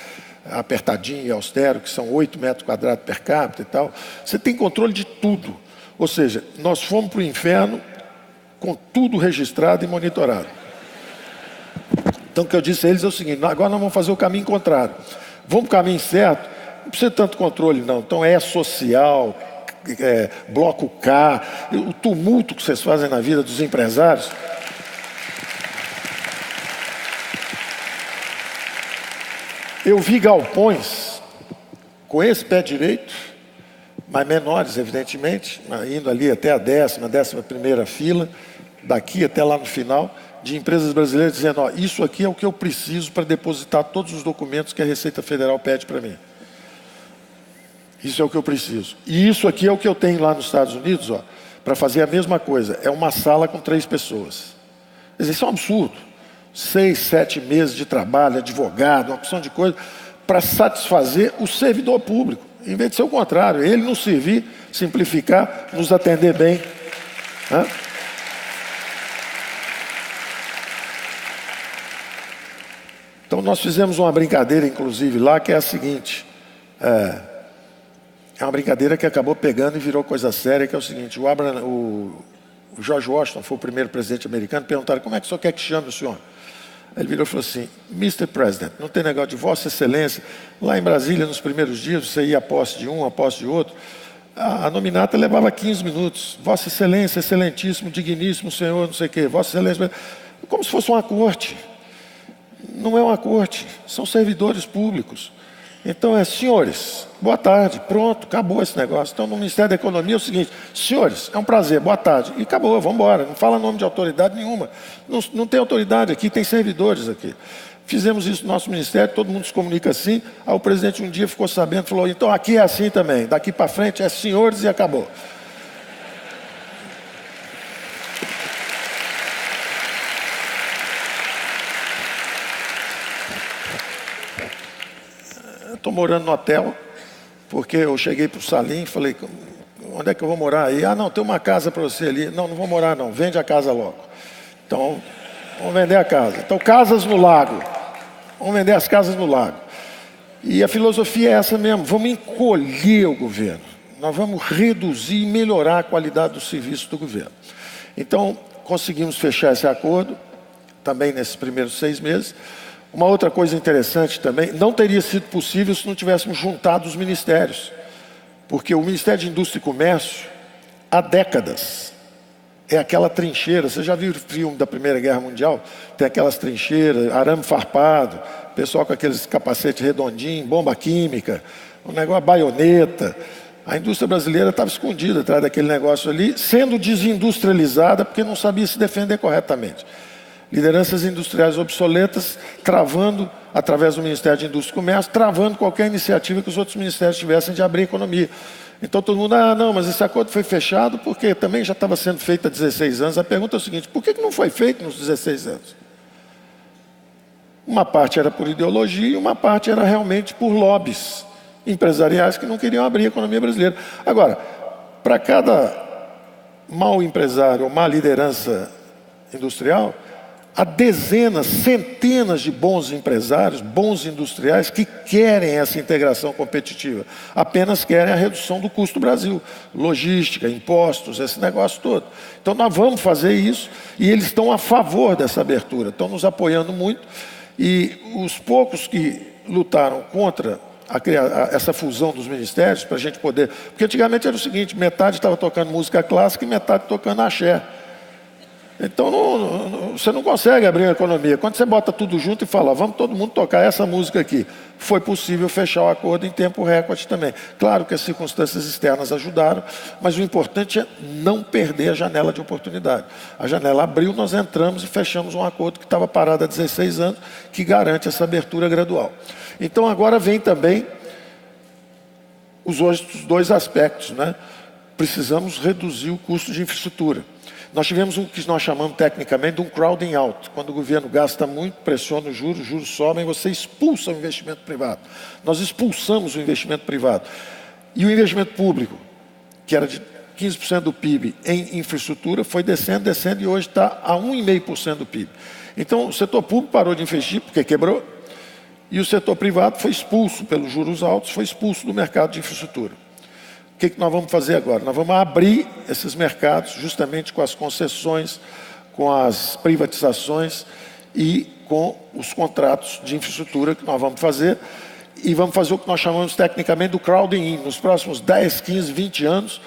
apertadinho e austero, que são 8 metros quadrados per capita e tal. Você tem controle de tudo. Ou seja, nós fomos para o inferno com tudo registrado e monitorado. Então o que eu disse a eles é o seguinte, agora nós vamos fazer o caminho contrário. Vamos para o caminho certo, não precisa de tanto controle não. Então social, bloco K, o tumulto que vocês fazem na vida dos empresários. Eu vi galpões com esse pé direito, mas menores, evidentemente, indo ali até a 11ª fila, daqui até lá no final, de empresas brasileiras dizendo, isso aqui é o que eu preciso para depositar todos os documentos que a Receita Federal pede para mim. Isso é o que eu preciso. E isso aqui é o que eu tenho lá nos Estados Unidos, para fazer a mesma coisa. É uma sala com 3 pessoas. Quer dizer, isso é um absurdo. 6, 7 meses de trabalho, advogado, uma opção de coisa, para satisfazer o servidor público. Em vez de ser o contrário, ele nos servir, simplificar, nos atender bem. Então nós fizemos uma brincadeira, inclusive, lá, que é a seguinte. É uma brincadeira que acabou pegando e virou coisa séria, que é o seguinte, o George Washington foi o primeiro presidente americano, perguntaram, como é que o senhor quer que chame o senhor? Aí ele virou e falou assim: Mr. President, não tem negócio de Vossa Excelência. Lá em Brasília, nos primeiros dias, você ia à posse de um, à posse de outro. A nominata levava 15 minutos. Vossa Excelência, Excelentíssimo, Digníssimo Senhor, não sei o quê. Vossa Excelência, como se fosse uma corte. Não é uma corte, são servidores públicos. Então senhores, boa tarde, pronto, acabou esse negócio. Então no Ministério da Economia é o seguinte: senhores, é um prazer, boa tarde. E acabou, vamos embora, não fala nome de autoridade nenhuma. Não tem autoridade aqui, tem servidores aqui. Fizemos isso no nosso ministério, todo mundo se comunica assim. Aí o presidente um dia ficou sabendo, falou: então aqui é assim também, daqui para frente é senhores e acabou. Estou morando no hotel, porque eu cheguei para o Salim e falei: onde é que eu vou morar aí? Ah, não, tem uma casa para você ali. Não, não vou morar não, vende a casa logo. Então, vamos vender a casa. Então, casas no lago. Vamos vender as casas no lago. E a filosofia é essa mesmo: vamos encolher o governo. Nós vamos reduzir e melhorar a qualidade do serviço do governo. Então, conseguimos fechar esse acordo, também nesses primeiros 6 meses. Uma outra coisa interessante também: não teria sido possível se não tivéssemos juntado os ministérios. Porque o Ministério de Indústria e Comércio, há décadas, é aquela trincheira. Você já viu o filme da Primeira Guerra Mundial? Tem aquelas trincheiras, arame farpado, pessoal com aqueles capacetes redondinhos, bomba química, um negócio, baioneta. A indústria brasileira estava escondida atrás daquele negócio ali, sendo desindustrializada porque não sabia se defender corretamente. Lideranças industriais obsoletas, travando, através do Ministério de Indústria e Comércio, travando qualquer iniciativa que os outros ministérios tivessem de abrir a economia. Então todo mundo: ah, não, mas esse acordo foi fechado porque também já estava sendo feito há 16 anos. A pergunta é o seguinte: por que não foi feito nos 16 anos? Uma parte era por ideologia e uma parte era realmente por lobbies empresariais que não queriam abrir a economia brasileira. Agora, para cada mau empresário ou má liderança industrial, há dezenas, centenas de bons empresários, bons industriais que querem essa integração competitiva. Apenas querem a redução do custo do Brasil. Logística, impostos, esse negócio todo. Então nós vamos fazer isso e eles estão a favor dessa abertura, estão nos apoiando muito. E os poucos que lutaram contra essa fusão dos ministérios, para a gente poder... Porque antigamente era o seguinte: metade estava tocando música clássica e metade tocando axé. Então você não consegue abrir a economia. Quando você bota tudo junto e fala: vamos todo mundo tocar essa música aqui, foi possível fechar o acordo em tempo recorde também. Claro que as circunstâncias externas ajudaram, mas o importante é não perder a janela de oportunidade. A janela abriu, nós entramos e fechamos um acordo que estava parado há 16 anos, que garante essa abertura gradual. Então agora vem também os outros 2 aspectos, né? Precisamos reduzir o custo de infraestrutura. Nós tivemos o que nós chamamos tecnicamente de um crowding out. Quando o governo gasta muito, pressiona os juros sobem, você expulsa o investimento privado. Nós expulsamos o investimento privado. E o investimento público, que era de 15% do PIB em infraestrutura, foi descendo e hoje está a 1,5% do PIB. Então o setor público parou de investir porque quebrou, e o setor privado foi expulso pelos juros altos, foi expulso do mercado de infraestrutura. O que nós vamos fazer agora? Nós vamos abrir esses mercados justamente com as concessões, com as privatizações e com os contratos de infraestrutura que nós vamos fazer. E vamos fazer o que nós chamamos tecnicamente do crowding in. Nos próximos 10, 15, 20 anos,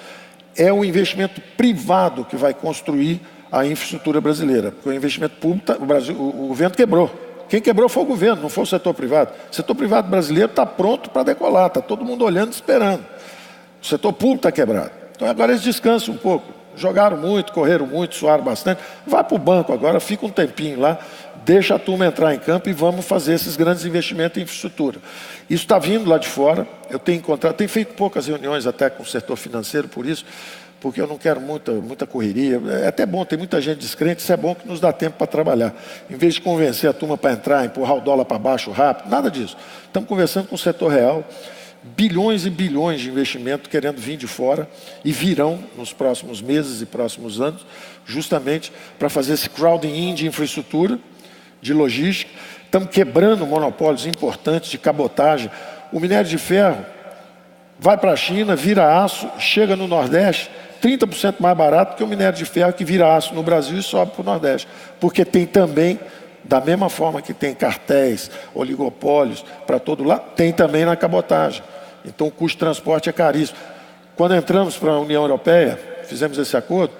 é o investimento privado que vai construir a infraestrutura brasileira. Porque o investimento público, o governo quebrou. Quem quebrou foi o governo, não foi o setor privado. O setor privado brasileiro está pronto para decolar, está todo mundo olhando e esperando. O setor público está quebrado. Então agora eles descansam um pouco. Jogaram muito, correram muito, suaram bastante. Vai para o banco agora, fica um tempinho lá, deixa a turma entrar em campo e vamos fazer esses grandes investimentos em infraestrutura. Isso está vindo lá de fora. Eu tenho feito poucas reuniões até com o setor financeiro por isso, porque eu não quero muita correria. É até bom, tem muita gente descrente, isso é bom que nos dá tempo para trabalhar. Em vez de convencer a turma para entrar, empurrar o dólar para baixo rápido, nada disso. Estamos conversando com o setor real. Bilhões e bilhões de investimento querendo vir de fora e virão nos próximos meses e próximos anos, justamente para fazer esse crowding in de infraestrutura, de logística. Estamos quebrando monopólios importantes de cabotagem. O minério de ferro vai para a China, vira aço, chega no Nordeste, 30% mais barato que o minério de ferro que vira aço no Brasil e sobe para o Nordeste. Porque tem também Da mesma forma que tem cartéis, oligopólios para todo lado, tem também na cabotagem. Então o custo de transporte é caríssimo. Quando entramos para a União Europeia, fizemos esse acordo,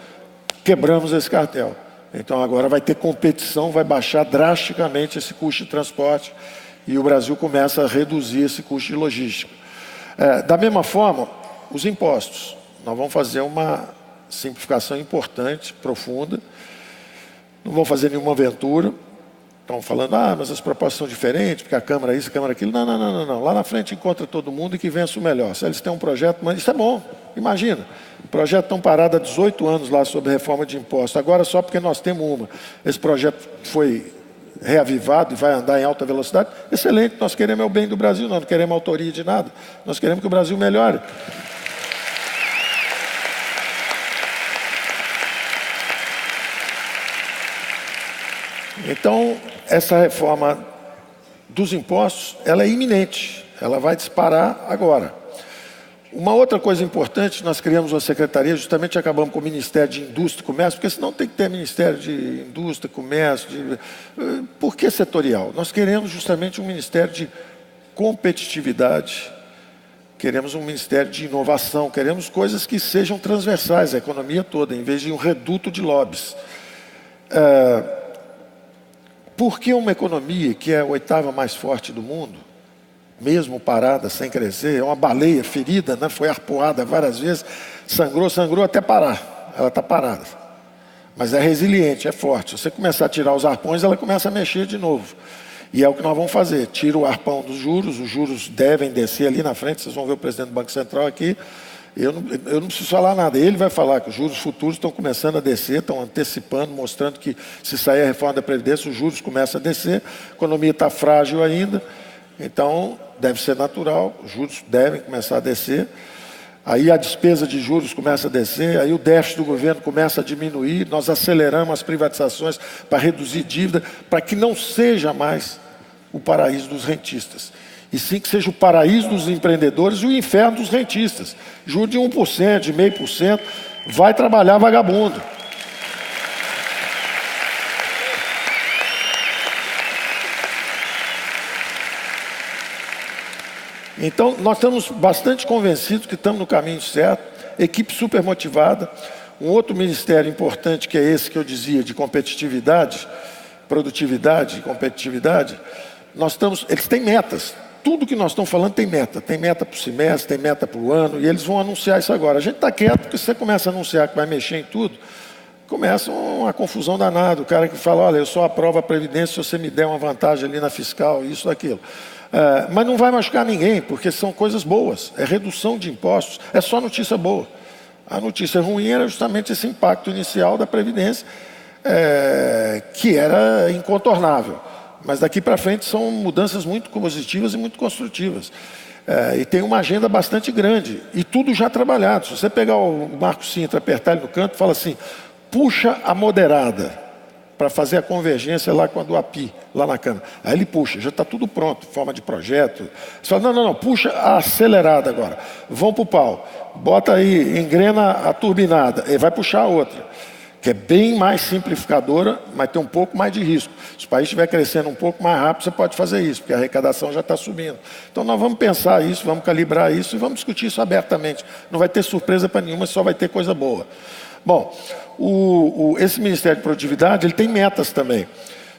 quebramos esse cartel. Então agora vai ter competição, vai baixar drasticamente esse custo de transporte e o Brasil começa a reduzir esse custo de logística. Da mesma forma, os impostos. Nós vamos fazer uma simplificação importante, profunda. Não vamos fazer nenhuma aventura. Estão falando, mas as propostas são diferentes, porque a Câmara isso, a Câmara aquilo. Não. Lá na frente encontra todo mundo e que vença o melhor. Se eles têm um projeto, mas isso é bom. Imagina, o projeto estão parado há 18 anos lá sobre reforma de impostos. Agora só porque nós temos uma. Esse projeto foi reavivado e vai andar em alta velocidade. Excelente, nós queremos o bem do Brasil, nós não queremos autoria de nada. Nós queremos que o Brasil melhore. Então, essa reforma dos impostos, ela é iminente, ela vai disparar agora. Uma outra coisa importante, nós criamos uma secretaria, justamente acabamos com o Ministério de Indústria e Comércio, porque senão tem que ter Ministério de Indústria, Comércio, Por que setorial? Nós queremos justamente um Ministério de Competitividade, queremos um Ministério de Inovação, queremos coisas que sejam transversais à economia toda, em vez de um reduto de lobbies. Por que uma economia que é a 8ª mais forte do mundo, mesmo parada, sem crescer, é uma baleia ferida, né? Foi arpoada várias vezes, sangrou até parar, ela está parada. Mas é resiliente, é forte. Se você começar a tirar os arpões, ela começa a mexer de novo. E é o que nós vamos fazer, tira o arpão dos juros, os juros devem descer ali na frente, vocês vão ver o presidente do Banco Central aqui. Eu não preciso falar nada, ele vai falar que os juros futuros estão começando a descer, estão antecipando, mostrando que se sair a reforma da Previdência, os juros começam a descer, a economia está frágil ainda, então deve ser natural, os juros devem começar a descer, aí a despesa de juros começa a descer, aí o déficit do governo começa a diminuir, nós aceleramos as privatizações para reduzir dívida, para que não seja mais o paraíso dos rentistas. E sim que seja o paraíso dos empreendedores e o inferno dos rentistas. Juro de 1%, de 0,5%, vai trabalhar vagabundo. Então, nós estamos bastante convencidos que estamos no caminho certo, equipe super motivada. Um outro ministério importante, que é esse que eu dizia, de competitividade, produtividade e competitividade, eles têm metas. Tudo que nós estamos falando tem meta para o semestre, tem meta para o ano, e eles vão anunciar isso agora. A gente está quieto, porque se você começa a anunciar que vai mexer em tudo, começa uma confusão danada. O cara que fala, olha, eu só aprovo a Previdência se você me der uma vantagem ali na fiscal, isso, aquilo. Mas não vai machucar ninguém, porque são coisas boas. É redução de impostos, é só notícia boa. A notícia ruim era justamente esse impacto inicial da Previdência, que era incontornável. Mas daqui para frente são mudanças muito positivas e muito construtivas. E tem uma agenda bastante grande. E tudo já trabalhado. Se você pegar o Marco Sintra, apertar ele no canto, fala assim, puxa a moderada para fazer a convergência lá com a do API, lá na Câmara. Aí ele puxa, já está tudo pronto, forma de projeto. Você fala, não, puxa a acelerada agora. Vão para o pau. Bota aí, engrena a turbinada. E vai puxar a outra, que é bem mais simplificadora, mas tem um pouco mais de risco. Se o país estiver crescendo um pouco mais rápido, você pode fazer isso, porque a arrecadação já está subindo. Então nós vamos pensar isso, vamos calibrar isso e vamos discutir isso abertamente. Não vai ter surpresa para nenhuma, só vai ter coisa boa. Bom, esse Ministério de Produtividade, ele tem metas também.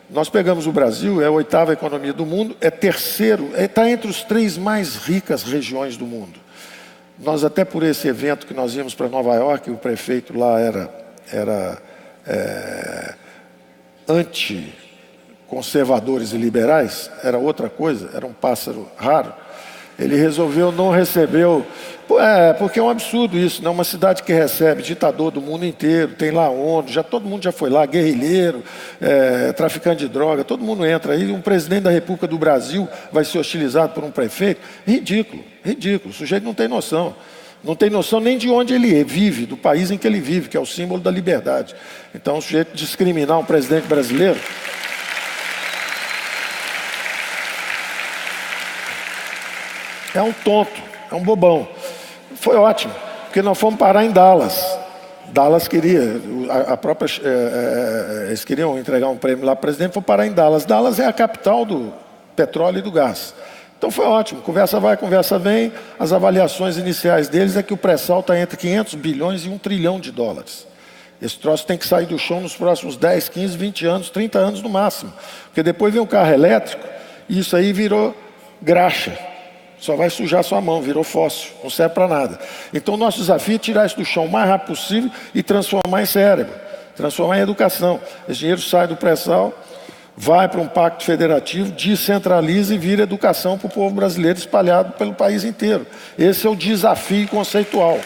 Nós pegamos o Brasil, é a 8ª economia do mundo, é terceiro, está entre os 3 mais ricas regiões do mundo. Nós até por esse evento que nós íamos para Nova York, o prefeito lá era anti-conservadores e liberais, era outra coisa, era um pássaro raro. Ele resolveu não receber, porque é um absurdo isso, né? Uma cidade que recebe ditador do mundo inteiro, tem lá ONU, todo mundo já foi lá, guerrilheiro, traficante de droga, todo mundo entra aí, um presidente da República do Brasil vai ser hostilizado por um prefeito? Ridículo, o sujeito não tem noção. Não tem noção nem de onde ele vive, do país em que ele vive, que é o símbolo da liberdade. Então, o sujeito discriminar um presidente brasileiro... é um tonto, é um bobão. Foi ótimo, porque nós fomos parar em Dallas. Dallas queria, a própria, eles queriam entregar um prêmio lá para o presidente, foi parar em Dallas. Dallas é a capital do petróleo e do gás. Então foi ótimo, conversa vai, conversa vem. As avaliações iniciais deles é que o pré-sal está entre 500 bilhões e 1 trilhão de dólares. Esse troço tem que sair do chão nos próximos 10, 15, 20 anos, 30 anos no máximo. Porque depois vem um carro elétrico e isso aí virou graxa. Só vai sujar sua mão, virou fóssil, não serve para nada. Então o nosso desafio é tirar isso do chão o mais rápido possível e transformar em cérebro, transformar em educação. Esse dinheiro sai do pré-sal, vai para um pacto federativo, descentraliza e vira educação para o povo brasileiro espalhado pelo país inteiro. Esse é o desafio conceitual.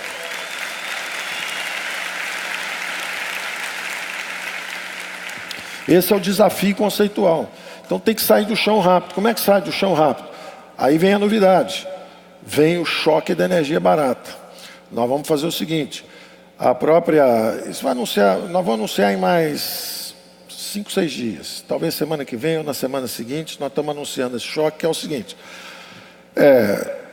Esse é o desafio conceitual. Então tem que sair do chão rápido. Como é que sai do chão rápido? Aí vem a novidade. Vem o choque da energia barata. Nós vamos fazer o seguinte. Isso vai anunciar, nós vamos anunciar em mais 5, 6 dias. Talvez semana que vem ou na semana seguinte, nós estamos anunciando esse choque, que é o seguinte.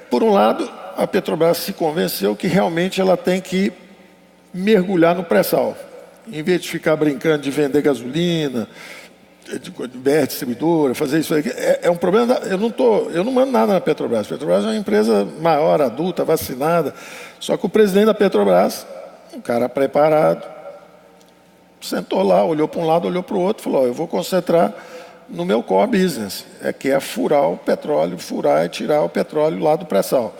Por um lado, a Petrobras se convenceu que realmente ela tem que mergulhar no pré-sal. Em vez de ficar brincando de vender gasolina, de BR distribuidora, fazer isso aí, é um problema. Eu não mando nada na Petrobras. A Petrobras é uma empresa maior, adulta, vacinada. Só que o presidente da Petrobras, um cara preparado, sentou lá, olhou para um lado, olhou para o outro, falou: eu vou concentrar no meu core business, que é furar o petróleo, furar e tirar o petróleo lá do pré-sal.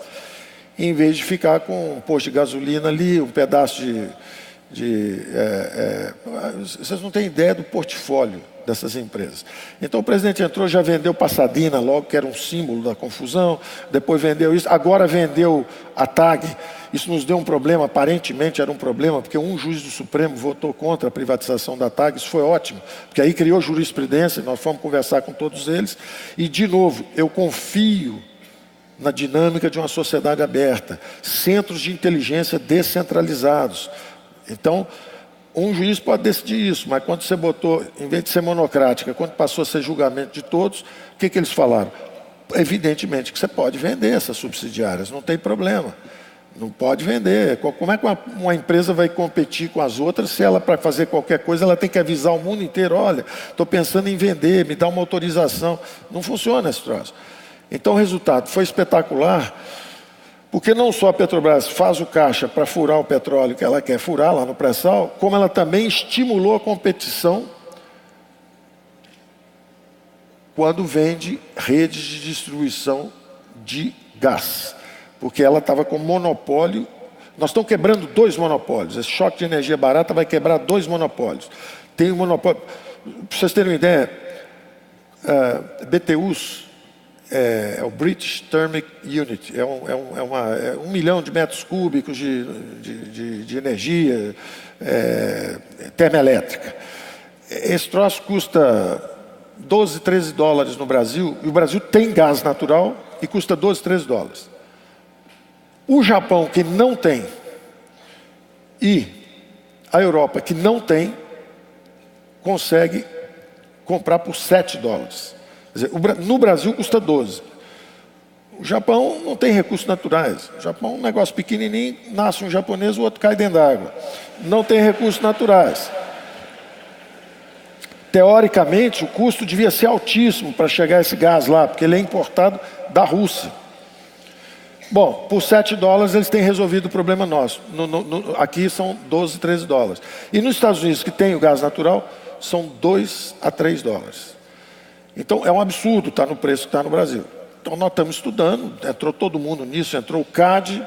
Em vez de ficar com um posto de gasolina ali, um pedaço vocês não têm ideia do portfólio dessas empresas. Então o presidente entrou, já vendeu Passadina logo, que era um símbolo da confusão, depois vendeu isso, agora vendeu a TAG. Isso nos deu um problema, aparentemente era um problema, porque um juiz do Supremo votou contra a privatização da TAG. Isso foi ótimo, porque aí criou jurisprudência, nós fomos conversar com todos eles, e de novo, eu confio na dinâmica de uma sociedade aberta, centros de inteligência descentralizados. Então, um juiz pode decidir isso, mas quando você botou, em vez de ser monocrática, quando passou a ser julgamento de todos, o que eles falaram? Evidentemente que você pode vender essas subsidiárias, não tem problema. Não pode vender. Como é que uma empresa vai competir com as outras se ela, para fazer qualquer coisa, ela tem que avisar o mundo inteiro: olha, estou pensando em vender, me dá uma autorização. Não funciona esse troço. Então o resultado foi espetacular. Porque não só a Petrobras faz o caixa para furar o petróleo que ela quer furar lá no pré-sal, como ela também estimulou a competição quando vende redes de distribuição de gás. Porque ela estava com monopólio. Nós estamos quebrando 2 monopólios. Esse choque de energia barata vai quebrar 2 monopólios. Tem um monopólio. Para vocês terem uma ideia, BTUs, é o British Thermic Unit, é 1 milhão de metros cúbicos de energia termoelétrica. Esse troço custa 12, 13 dólares no Brasil, e o Brasil tem gás natural e custa 12, 13 dólares. O Japão, que não tem, e a Europa, que não tem, consegue comprar por 7 dólares. Quer dizer, no Brasil custa 12. O Japão não tem recursos naturais. O Japão é um negócio pequenininho, nasce um japonês, o outro cai dentro d'água. Não tem recursos naturais. Teoricamente, o custo devia ser altíssimo para chegar esse gás lá, porque ele é importado da Rússia. Bom, por 7 dólares eles têm resolvido o problema nosso. Aqui são 12, 13 dólares. E nos Estados Unidos, que tem o gás natural, são 2 a 3 dólares. Então é um absurdo estar no preço que está no Brasil. Então nós estamos estudando, entrou todo mundo nisso, entrou o CAD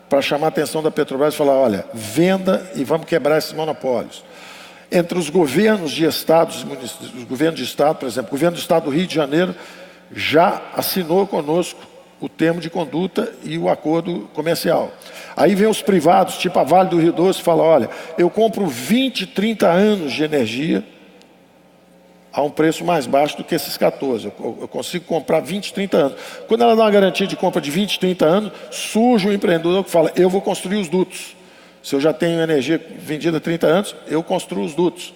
para chamar a atenção da Petrobras e falar: olha, venda e vamos quebrar esses monopólios. Entre os governos de estados, os governos de estado, por exemplo, o governo do estado do Rio de Janeiro já assinou conosco o termo de conduta e o acordo comercial. Aí vem os privados, tipo a Vale do Rio Doce, e fala: olha, eu compro 20, 30 anos de energia a um preço mais baixo do que esses 14. Eu consigo comprar 20, 30 anos. Quando ela dá uma garantia de compra de 20, 30 anos, surge um empreendedor que fala: eu vou construir os dutos. Se eu já tenho energia vendida há 30 anos, eu construo os dutos.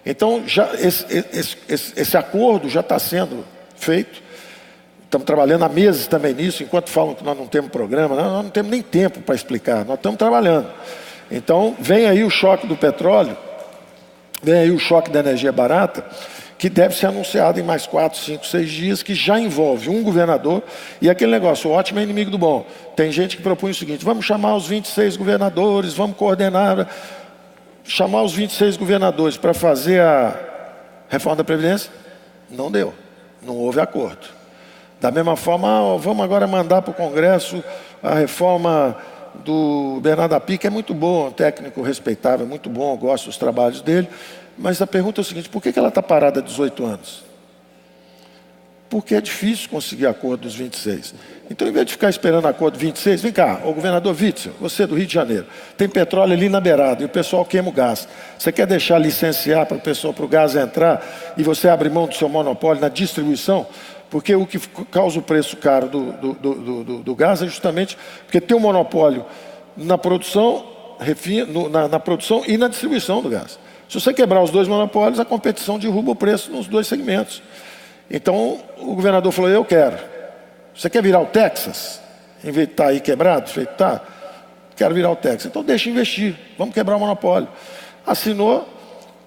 Então, já esse acordo já está sendo feito. Estamos trabalhando há meses também nisso, enquanto falam que nós não temos programa, nós não temos nem tempo para explicar, nós estamos trabalhando. Então, vem aí o choque do petróleo, vem aí o choque da energia barata, que deve ser anunciado em mais 4, 5, 6 dias, que já envolve um governador, e aquele negócio, o ótimo é inimigo do bom. Tem gente que propõe o seguinte: vamos chamar os 26 governadores, vamos coordenar, chamar os 26 governadores para fazer a reforma da Previdência. Não deu, não houve acordo. Da mesma forma, vamos agora mandar para o Congresso a reforma do Bernardo Api, que é muito bom, um técnico respeitável, muito bom, eu gosto dos trabalhos dele. Mas a pergunta é o seguinte: por que ela está parada há 18 anos? Porque é difícil conseguir acordo dos 26. Então, em vez de ficar esperando acordo 26, vem cá, o governador Witzel, você do Rio de Janeiro, tem petróleo ali na beirada e o pessoal queima o gás. Você quer deixar licenciar para o pessoal, para o gás entrar, e você abre mão do seu monopólio na distribuição? Porque o que causa o preço caro do gás é justamente porque tem um monopólio na produção, na produção e na distribuição do gás. Se você quebrar os dois monopólios, a competição derruba o preço nos dois segmentos. Então, o governador falou: eu quero. Você quer virar o Texas? Em vez de estar aí quebrado, quero virar o Texas. Então, deixa investir, vamos quebrar o monopólio. Assinou,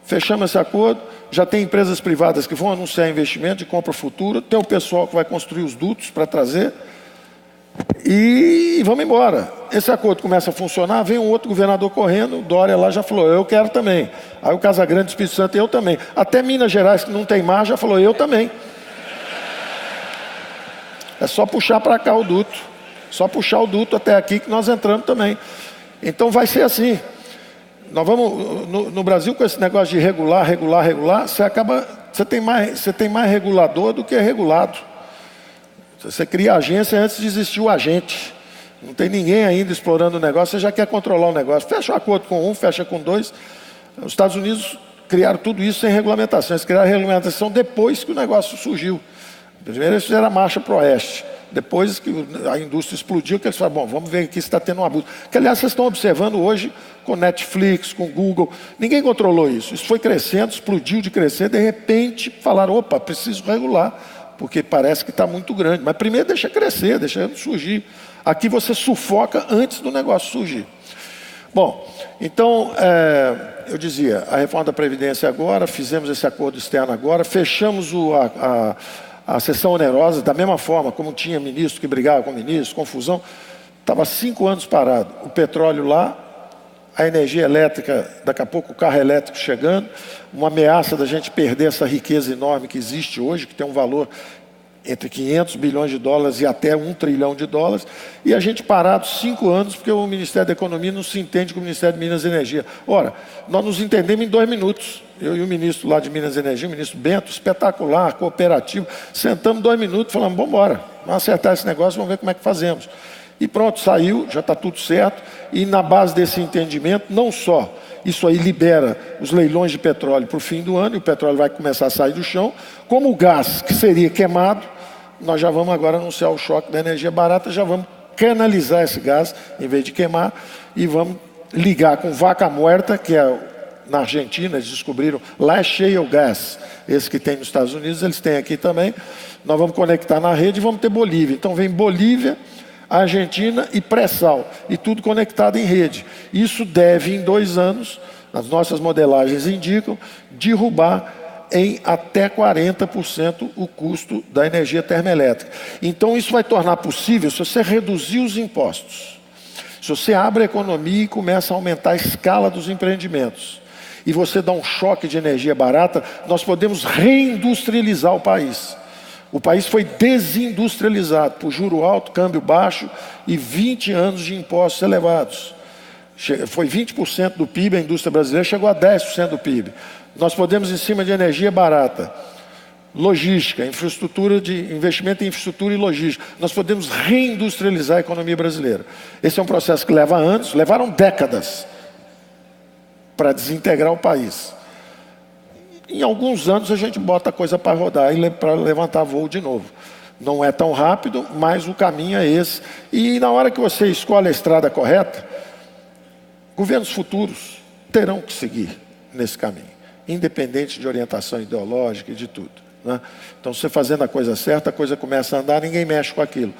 fechamos esse acordo. Já tem empresas privadas que vão anunciar investimento de compra futura. Tem o pessoal que vai construir os dutos para trazer. E vamos embora. Esse acordo começa a funcionar, vem um outro governador correndo, o Dória lá já falou: eu quero também. Aí o Casagrande, Espírito Santo, eu também. Até Minas Gerais, que não tem mar, já falou: eu também. É só puxar para cá o duto. Só puxar o duto até aqui que nós entramos também. Então vai ser assim. Nós vamos, no Brasil, com esse negócio de regular, você tem mais regulador do que regulado. Você cria agência antes de existir o agente. Não tem ninguém ainda explorando o negócio, você já quer controlar o negócio. Fecha um acordo com um, fecha com dois. Os Estados Unidos criaram tudo isso sem regulamentação. Eles criaram a regulamentação depois que o negócio surgiu. Primeiro eles fizeram a marcha para o oeste. Depois que a indústria explodiu, que eles falaram: bom, vamos ver aqui se está tendo um abuso. Que, aliás, vocês estão observando hoje com Netflix, com Google. Ninguém controlou isso. Isso foi crescendo, explodiu de crescer. De repente falaram: opa, preciso regular, porque parece que está muito grande. Mas primeiro deixa crescer, deixa surgir. Aqui você sufoca antes do negócio surgir. Bom, então, eu dizia, a reforma da Previdência agora, fizemos esse acordo externo agora, fechamos a sessão onerosa, da mesma forma como tinha ministro que brigava com ministro, confusão. Estava 5 anos parado. O petróleo lá, a energia elétrica, daqui a pouco o carro elétrico chegando, uma ameaça da gente perder essa riqueza enorme que existe hoje, que tem um valor entre 500 bilhões de dólares e até 1 trilhão de dólares, e a gente parado 5 anos porque o Ministério da Economia não se entende com o Ministério de Minas e Energia. Ora, nós nos entendemos em 2 minutos. Eu e o ministro lá de Minas e Energia, o ministro Bento, espetacular, cooperativo, sentamos 2 minutos e falamos: vamos embora, vamos acertar esse negócio, vamos ver como é que fazemos. E pronto, saiu, já está tudo certo, e na base desse entendimento, não só isso aí libera os leilões de petróleo para o fim do ano, e o petróleo vai começar a sair do chão, como o gás que seria queimado, nós já vamos agora anunciar o choque da energia barata, já vamos canalizar esse gás, em vez de queimar, e vamos ligar com vaca muerta, que é na Argentina, eles descobriram, lá é shale gas, esse que tem nos Estados Unidos, eles têm aqui também. Nós vamos conectar na rede e vamos ter Bolívia. Então vem Bolívia, Argentina e pré-sal, e tudo conectado em rede. Isso deve, em 2 anos, as nossas modelagens indicam, derrubar em até 40% o custo da energia termoelétrica. Então isso vai tornar possível se você reduzir os impostos, se você abre a economia e começa a aumentar a escala dos empreendimentos, e você dá um choque de energia barata, nós podemos reindustrializar o país. O país foi desindustrializado por juro alto, câmbio baixo e 20 anos de impostos elevados. Foi 20% do PIB, a indústria brasileira chegou a 10% do PIB. Nós podemos, em cima de energia barata, logística, infraestrutura de investimento em infraestrutura e logística, nós podemos reindustrializar a economia brasileira. Esse é um processo que leva anos, levaram décadas para desintegrar o país. Em alguns anos a gente bota a coisa para rodar e para levantar voo de novo. Não é tão rápido, mas o caminho é esse. E na hora que você escolhe a estrada correta, governos futuros terão que seguir nesse caminho, independente de orientação ideológica e de tudo. né? Então, você fazendo a coisa certa, a coisa começa a andar, ninguém mexe com aquilo.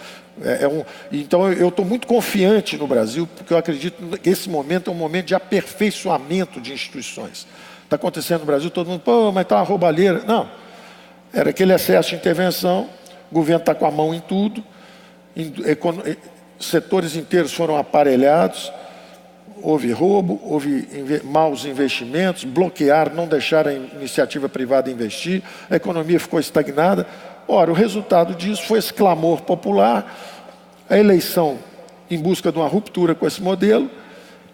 Então, eu estou muito confiante no Brasil, porque eu acredito que esse momento é um momento de aperfeiçoamento de instituições. Está acontecendo no Brasil, todo mundo, pô, mas está uma roubalheira. Não, era aquele excesso de intervenção, o governo está com a mão em tudo, setores inteiros foram aparelhados, houve roubo, houve maus investimentos, bloquearam, não deixaram a iniciativa privada investir, a economia ficou estagnada. Ora, o resultado disso foi esse clamor popular, a eleição em busca de uma ruptura com esse modelo,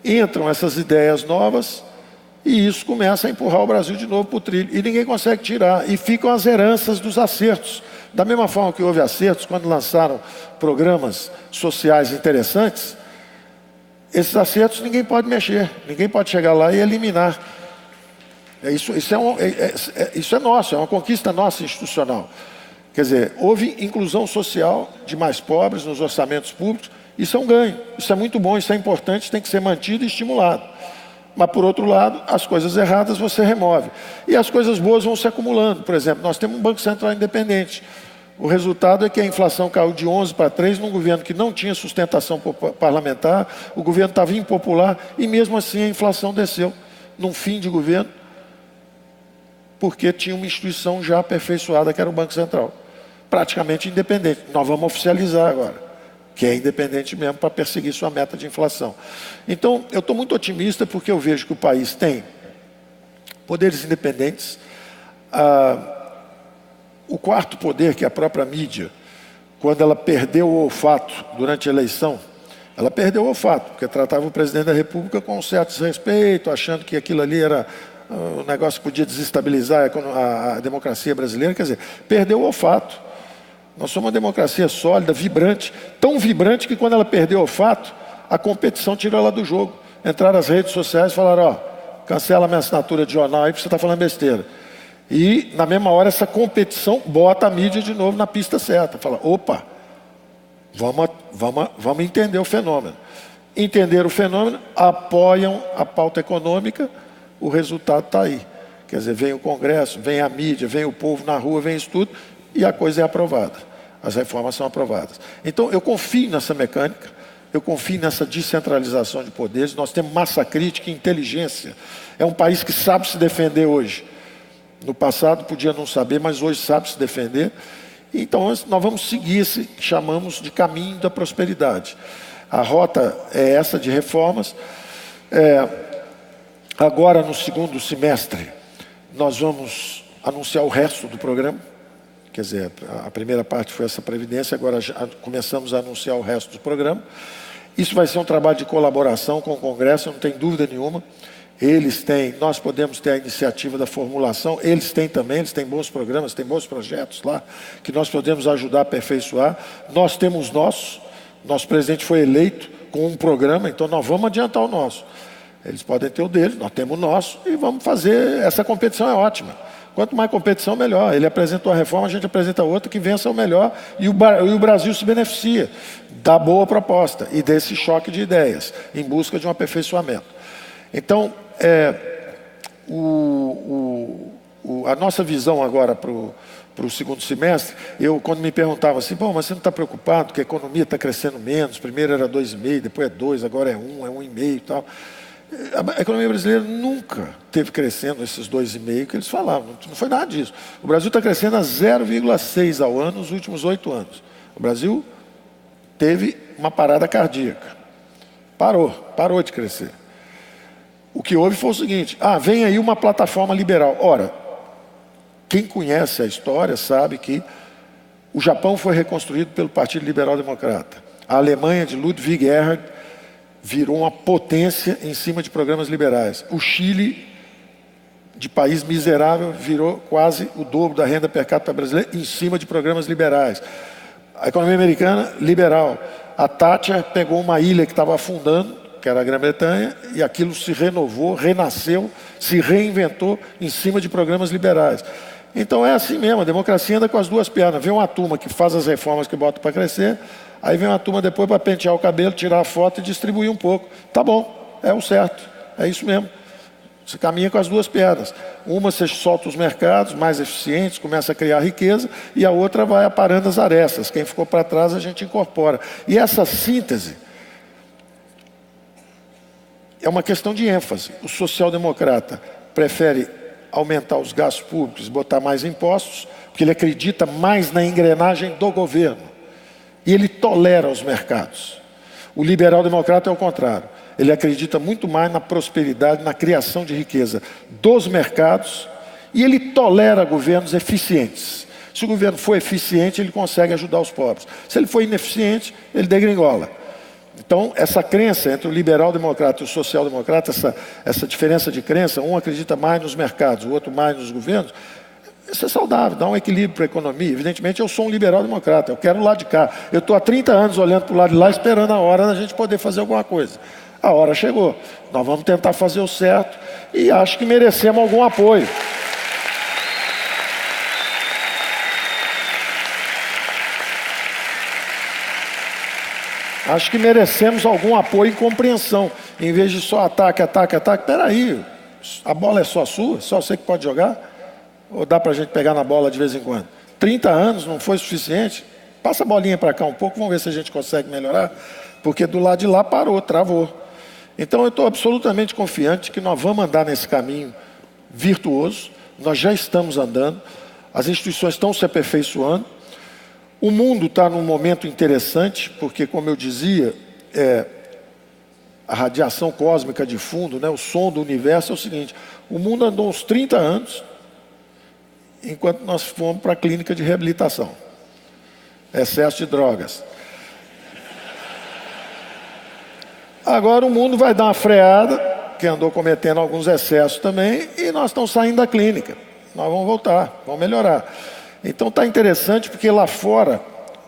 entram essas ideias novas e isso começa a empurrar o Brasil de novo para o trilho. E ninguém consegue tirar, e ficam as heranças dos acertos. Da mesma forma que houve acertos quando lançaram programas sociais interessantes, esses acertos ninguém pode mexer, ninguém pode chegar lá e eliminar. Isso é nosso, é uma conquista nossa institucional. Quer dizer, houve inclusão social de mais pobres nos orçamentos públicos, isso é um ganho, isso é muito bom, isso é importante, tem que ser mantido e estimulado. Mas, por outro lado, as coisas erradas você remove. E as coisas boas vão se acumulando. Por exemplo, nós temos um Banco Central independente. O resultado é que a inflação caiu de 11 para 3 num governo que não tinha sustentação parlamentar, o governo estava impopular e mesmo assim a inflação desceu num fim de governo, porque tinha uma instituição já aperfeiçoada que era o Banco Central, praticamente independente. Nós vamos oficializar agora, que é independente mesmo para perseguir sua meta de inflação. Então, eu estou muito otimista porque eu vejo que o país tem poderes independentes, o quarto poder, que é a própria mídia, quando ela perdeu o olfato durante a eleição, ela perdeu o olfato, porque tratava o presidente da República com um certo desrespeito, achando que aquilo ali era um negócio que podia desestabilizar a democracia brasileira. Quer dizer, perdeu o olfato. Nós somos uma democracia sólida, vibrante, tão vibrante que quando ela perdeu o olfato, a competição tirou ela do jogo. Entraram as redes sociais e falaram, ó, cancela a minha assinatura de jornal aí porque você está falando besteira. E, na mesma hora, essa competição bota a mídia de novo na pista certa. Fala, opa, vamos entender o fenômeno. Entender o fenômeno, apoiam a pauta econômica, o resultado está aí. Quer dizer, vem o Congresso, vem a mídia, vem o povo na rua, vem isso tudo, e a coisa é aprovada. As reformas são aprovadas. Então, eu confio nessa mecânica, eu confio nessa descentralização de poderes. Nós temos massa crítica e inteligência. É um país que sabe se defender hoje. No passado podia não saber, mas hoje sabe se defender. Então nós vamos seguir esse que chamamos de caminho da prosperidade. A rota é essa de reformas. Agora no segundo semestre nós vamos anunciar o resto do programa. Quer dizer, a primeira parte foi essa previdência, agora já começamos a anunciar o resto do programa. Isso vai ser um trabalho de colaboração com o Congresso, não tem dúvida nenhuma. Nós podemos ter a iniciativa da formulação, eles têm também, eles têm bons programas, têm bons projetos lá, que nós podemos ajudar a aperfeiçoar. Nós temos nosso presidente foi eleito com um programa, então nós vamos adiantar o nosso. Eles podem ter o deles, nós temos o nosso e vamos fazer, essa competição é ótima. Quanto mais competição, melhor. Ele apresentou a reforma, a gente apresenta outra que vença o melhor e o Brasil se beneficia da boa proposta e desse choque de ideias, em busca de um aperfeiçoamento. Então, a nossa visão agora para o segundo semestre, quando me perguntava assim, bom, mas você não está preocupado que a economia está crescendo menos, primeiro era 2,5, depois é 2, agora é 1,5 e tal. A economia brasileira nunca teve crescendo esses 2,5 que eles falavam, não foi nada disso. O Brasil está crescendo a 0,6 ao ano nos últimos 8 anos. O Brasil teve uma parada cardíaca, parou de crescer. O que houve foi o seguinte, vem aí uma plataforma liberal. Ora, quem conhece a história sabe que o Japão foi reconstruído pelo Partido Liberal Democrata. A Alemanha de Ludwig Erhard virou uma potência em cima de programas liberais. O Chile, de país miserável, virou quase o dobro da renda per capita brasileira em cima de programas liberais. A economia americana, liberal. A Thatcher pegou uma ilha que estava afundando, que era a Grã-Bretanha, e aquilo se renovou, renasceu, se reinventou em cima de programas liberais. Então é assim mesmo, a democracia anda com as duas pernas. Vem uma turma que faz as reformas que bota para crescer, aí vem uma turma depois para pentear o cabelo, tirar a foto e distribuir um pouco. Tá bom, é o certo, é isso mesmo. Você caminha com as duas pernas. Uma você solta os mercados mais eficientes, começa a criar riqueza, e a outra vai aparando as arestas. Quem ficou para trás a gente incorpora. E essa síntese é uma questão de ênfase. O social-democrata prefere aumentar os gastos públicos, botar mais impostos, porque ele acredita mais na engrenagem do governo. E ele tolera os mercados. O liberal-democrata é o contrário. Ele acredita muito mais na prosperidade, na criação de riqueza dos mercados, e ele tolera governos eficientes. Se o governo for eficiente, ele consegue ajudar os pobres. Se ele for ineficiente, ele degringola. Então, essa crença entre o liberal-democrata e o social-democrata, essa diferença de crença, um acredita mais nos mercados, o outro mais nos governos, isso é saudável, dá um equilíbrio para a economia. Evidentemente, eu sou um liberal-democrata, eu quero o lado de cá. Eu estou há 30 anos olhando para o lado de lá, esperando a hora da gente poder fazer alguma coisa. A hora chegou. Nós vamos tentar fazer o certo e acho que merecemos algum apoio. Acho que merecemos algum apoio e compreensão. Em vez de só ataque. Peraí, a bola é só sua? Só você que pode jogar? Ou dá para a gente pegar na bola de vez em quando? 30 anos não foi suficiente? Passa a bolinha para cá um pouco, vamos ver se a gente consegue melhorar. Porque do lado de lá parou, travou. Então eu estou absolutamente confiante que nós vamos andar nesse caminho virtuoso. Nós já estamos andando. As instituições estão se aperfeiçoando. O mundo está num momento interessante, porque, como eu dizia, a radiação cósmica de fundo, né, o som do universo é o seguinte: o mundo andou uns 30 anos, enquanto nós fomos para a clínica de reabilitação. Excesso de drogas. Agora o mundo vai dar uma freada, que andou cometendo alguns excessos também, e nós estamos saindo da clínica. Nós vamos voltar, vamos melhorar. Então está interessante, porque lá fora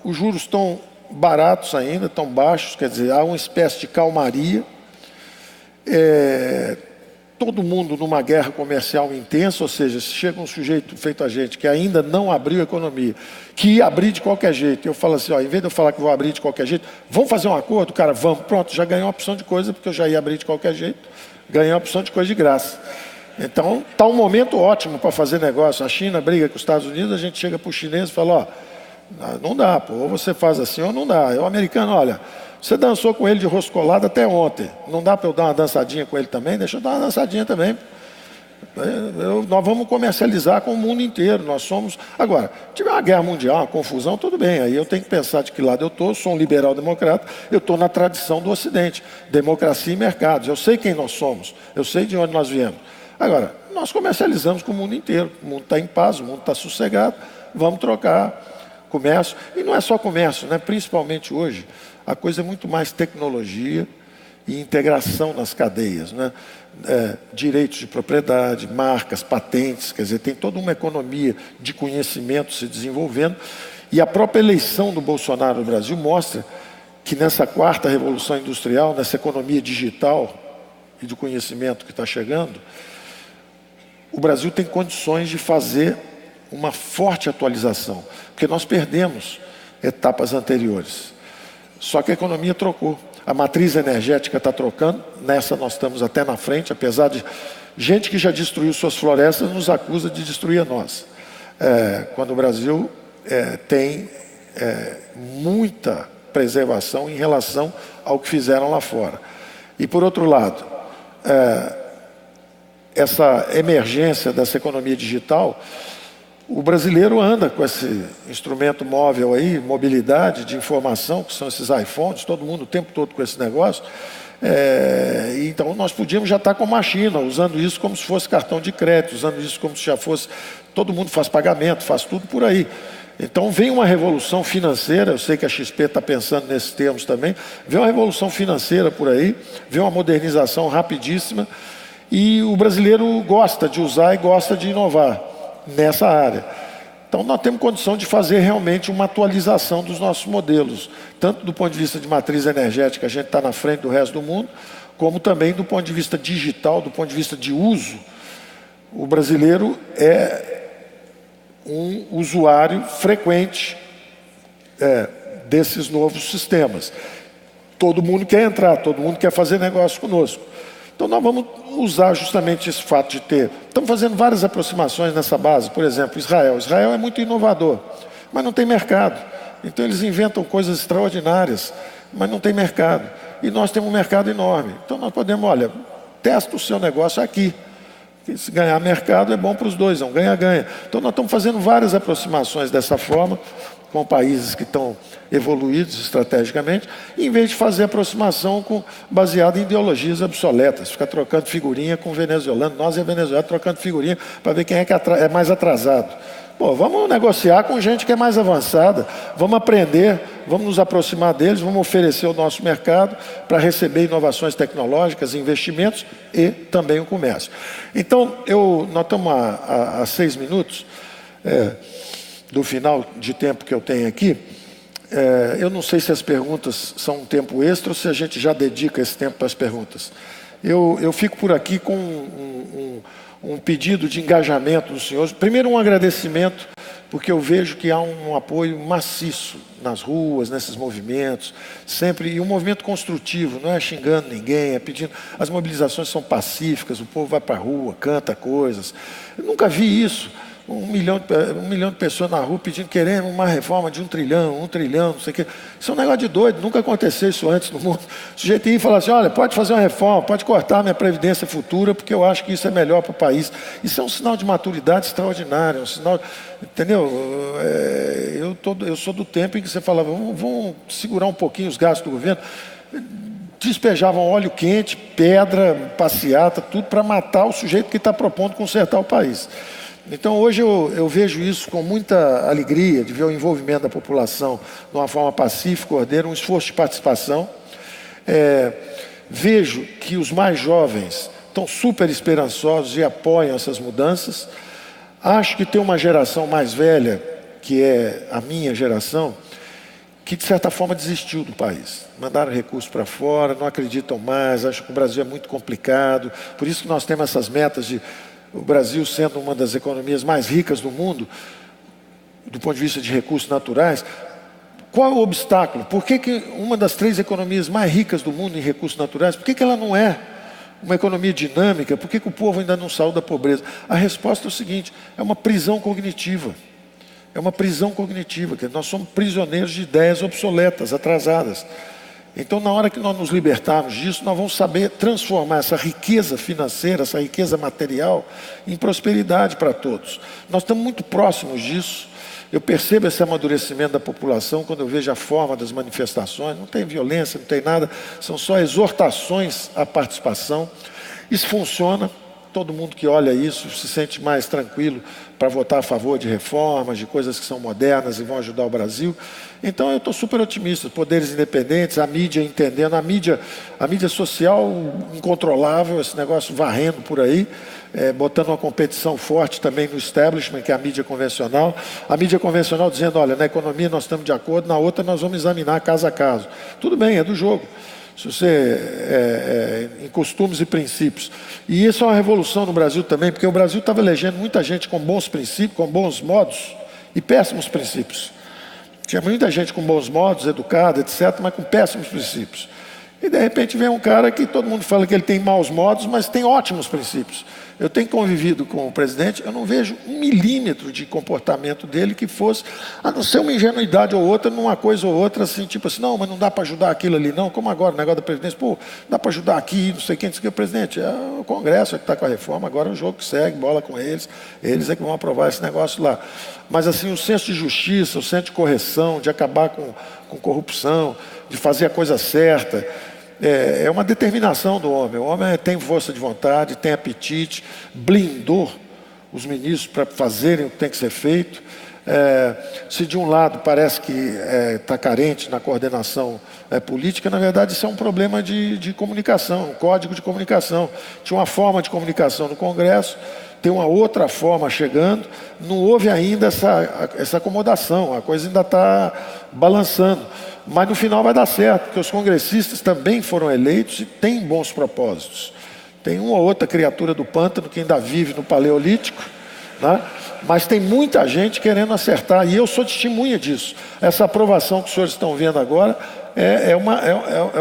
os juros estão baratos ainda, estão baixos, quer dizer, há uma espécie de calmaria. Todo mundo numa guerra comercial intensa, ou seja, se chega um sujeito feito a gente que ainda não abriu a economia, que ia abrir de qualquer jeito, eu falo assim, ó, em vez de eu falar que vou abrir de qualquer jeito, vamos fazer um acordo, cara, vamos, pronto, já ganhei uma opção de coisa, porque eu já ia abrir de qualquer jeito, ganhei uma opção de coisa de graça. Então, está um momento ótimo para fazer negócio. A China briga com os Estados Unidos, a gente chega para o chinês e fala, ó, não dá, pô, ou você faz assim ou não dá. O americano, olha, você dançou com ele de rosto colado até ontem, não dá para eu dar uma dançadinha com ele também? Deixa eu dar uma dançadinha também. Nós vamos comercializar com o mundo inteiro, nós somos... Agora, tiver uma guerra mundial, uma confusão, tudo bem, aí eu tenho que pensar de que lado eu estou, sou um liberal-democrata, eu estou na tradição do Ocidente, democracia e mercados, eu sei quem nós somos, eu sei de onde nós viemos. Agora, nós comercializamos com o mundo inteiro, o mundo está em paz, o mundo está sossegado, vamos trocar comércio. E não é só comércio, né? Principalmente hoje, a coisa é muito mais tecnologia e integração nas cadeias, né? Direitos de propriedade, marcas, patentes, quer dizer, tem toda uma economia de conhecimento se desenvolvendo. E a própria eleição do Bolsonaro no Brasil mostra que nessa quarta revolução industrial, nessa economia digital e do conhecimento que está chegando, o Brasil tem condições de fazer uma forte atualização, porque nós perdemos etapas anteriores. Só que a economia trocou. A matriz energética está trocando, nessa nós estamos até na frente, apesar de gente que já destruiu suas florestas nos acusa de destruir a nossa. Quando o Brasil tem muita preservação em relação ao que fizeram lá fora. E por outro lado, essa emergência dessa economia digital, o brasileiro anda com esse instrumento móvel aí, mobilidade de informação, que são esses iPhones, todo mundo o tempo todo com esse negócio. Então nós podíamos já estar como a China, usando isso como se fosse cartão de crédito, usando isso como se já fosse... Todo mundo faz pagamento, faz tudo por aí. Então vem uma revolução financeira, eu sei que a XP está pensando nesses termos também, vem uma revolução financeira por aí, vem uma modernização rapidíssima, e o brasileiro gosta de usar e gosta de inovar nessa área. Então nós temos condição de fazer realmente uma atualização dos nossos modelos, tanto do ponto de vista de matriz energética, a gente está na frente do resto do mundo, como também do ponto de vista digital, do ponto de vista de uso. O brasileiro é um usuário frequente desses novos sistemas. Todo mundo quer entrar, todo mundo quer fazer negócio conosco. Então nós vamos usar justamente esse fato de ter... Estamos fazendo várias aproximações nessa base. Por exemplo, Israel. Israel é muito inovador, mas não tem mercado. Então eles inventam coisas extraordinárias, mas não tem mercado. E nós temos um mercado enorme. Então nós podemos, olha, testa o seu negócio aqui. Se ganhar mercado é bom para os dois, é um ganha-ganha. Então nós estamos fazendo várias aproximações dessa forma, com países que estão evoluídos estrategicamente, em vez de fazer aproximação baseada em ideologias obsoletas, ficar trocando figurinha com o venezuelano, nós e a Venezuela trocando figurinha para ver quem é que é mais atrasado. Pô, vamos negociar com gente que é mais avançada, vamos aprender, vamos nos aproximar deles, vamos oferecer o nosso mercado para receber inovações tecnológicas, investimentos e também o comércio. Então, nós estamos a 6 minutos do final de tempo que eu tenho aqui. Eu não sei se as perguntas são um tempo extra ou se a gente já dedica esse tempo para as perguntas. Eu fico por aqui com um pedido de engajamento dos senhores. Primeiro, um agradecimento, porque eu vejo que há um apoio maciço nas ruas, nesses movimentos, sempre, e um movimento construtivo, não é xingando ninguém, é pedindo. As mobilizações são pacíficas, o povo vai para a rua, canta coisas. Eu nunca vi isso. 1 milhão de pessoas na rua pedindo, querendo uma reforma de 1 trilhão, não sei o quê. Isso é um negócio de doido, nunca aconteceu isso antes no mundo. O sujeito ia falar assim, olha, pode fazer uma reforma, pode cortar a minha previdência futura, porque eu acho que isso é melhor para o país. Isso é um sinal de maturidade extraordinário, um sinal, entendeu? Eu sou do tempo em que você falava, vamos segurar um pouquinho os gastos do governo. Despejavam óleo quente, pedra, passeata, tudo para matar o sujeito que está propondo consertar o país. Então hoje eu vejo isso com muita alegria, de ver o envolvimento da população de uma forma pacífica, ordeira, um esforço de participação. Vejo que os mais jovens estão super esperançosos e apoiam essas mudanças. Acho que tem uma geração mais velha, que é a minha geração, que de certa forma desistiu do país. Mandaram recursos para fora, não acreditam mais, acham que o Brasil é muito complicado. Por isso que nós temos essas metas de o Brasil sendo uma das economias mais ricas do mundo, do ponto de vista de recursos naturais. Qual é o obstáculo? Por que uma das 3 economias mais ricas do mundo em recursos naturais, por que ela não é uma economia dinâmica? Por que o povo ainda não saiu da pobreza? A resposta é o seguinte, é uma prisão cognitiva. É uma prisão cognitiva, que nós somos prisioneiros de ideias obsoletas, atrasadas. Então, na hora que nós nos libertarmos disso, nós vamos saber transformar essa riqueza financeira, essa riqueza material, em prosperidade para todos. Nós estamos muito próximos disso. Eu percebo esse amadurecimento da população quando eu vejo a forma das manifestações. Não tem violência, não tem nada, são só exortações à participação. Isso funciona. Todo mundo que olha isso se sente mais tranquilo para votar a favor de reformas, de coisas que são modernas e vão ajudar o Brasil. Então eu estou super otimista, poderes independentes, a mídia entendendo, a mídia social incontrolável, esse negócio varrendo por aí, botando uma competição forte também no establishment, que é a mídia convencional dizendo, olha, na economia nós estamos de acordo, na outra nós vamos examinar caso a caso. Tudo bem, é do jogo. Se você em costumes e princípios. E isso é uma revolução no Brasil também, porque o Brasil estava elegendo muita gente com bons princípios, com bons modos e péssimos princípios. Tinha muita gente com bons modos, educada, etc., mas com péssimos princípios. E de repente vem um cara que todo mundo fala que ele tem maus modos, mas tem ótimos princípios. Eu tenho convivido com o presidente, eu não vejo 1 milímetro de comportamento dele que fosse, a não ser uma ingenuidade ou outra, numa coisa ou outra, assim, tipo assim, não, mas não dá para ajudar aquilo ali, não, como agora o negócio da presidência, pô, dá para ajudar aqui, não sei quem, o presidente, é o Congresso que está com a reforma, agora é o jogo que segue, bola com eles é que vão aprovar esse negócio lá. Mas assim, o senso de justiça, o senso de correção, de acabar com corrupção, de fazer a coisa certa, é uma determinação do homem. O homem tem força de vontade, tem apetite, blindou os ministros para fazerem o que tem que ser feito. Se de um lado parece que está carente na coordenação política, na verdade isso é um problema de comunicação, um código de comunicação. Tinha uma forma de comunicação no Congresso, tem uma outra forma chegando, não houve ainda essa acomodação, a coisa ainda está balançando. Mas no final vai dar certo, porque os congressistas também foram eleitos e têm bons propósitos. Tem uma ou outra criatura do pântano que ainda vive no Paleolítico, né? Mas tem muita gente querendo acertar, e eu sou testemunha disso. Essa aprovação que os senhores estão vendo agora é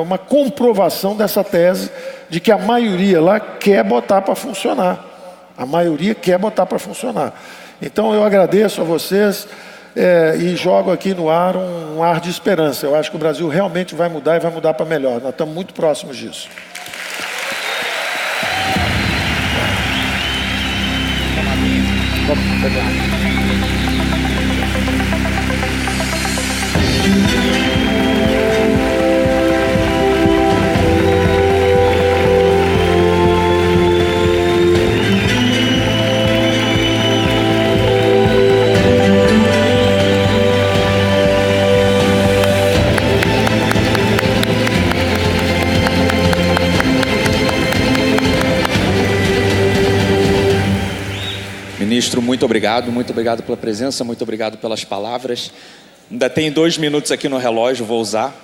uma comprovação dessa tese de que a maioria lá quer botar para funcionar. A maioria quer botar para funcionar. Então eu agradeço a vocês e jogo aqui no ar um ar de esperança. Eu acho que o Brasil realmente vai mudar e vai mudar para melhor. Nós estamos muito próximos disso. Ministro, muito obrigado pela presença, muito obrigado pelas palavras. Ainda tem 2 minutos aqui no relógio, vou usar.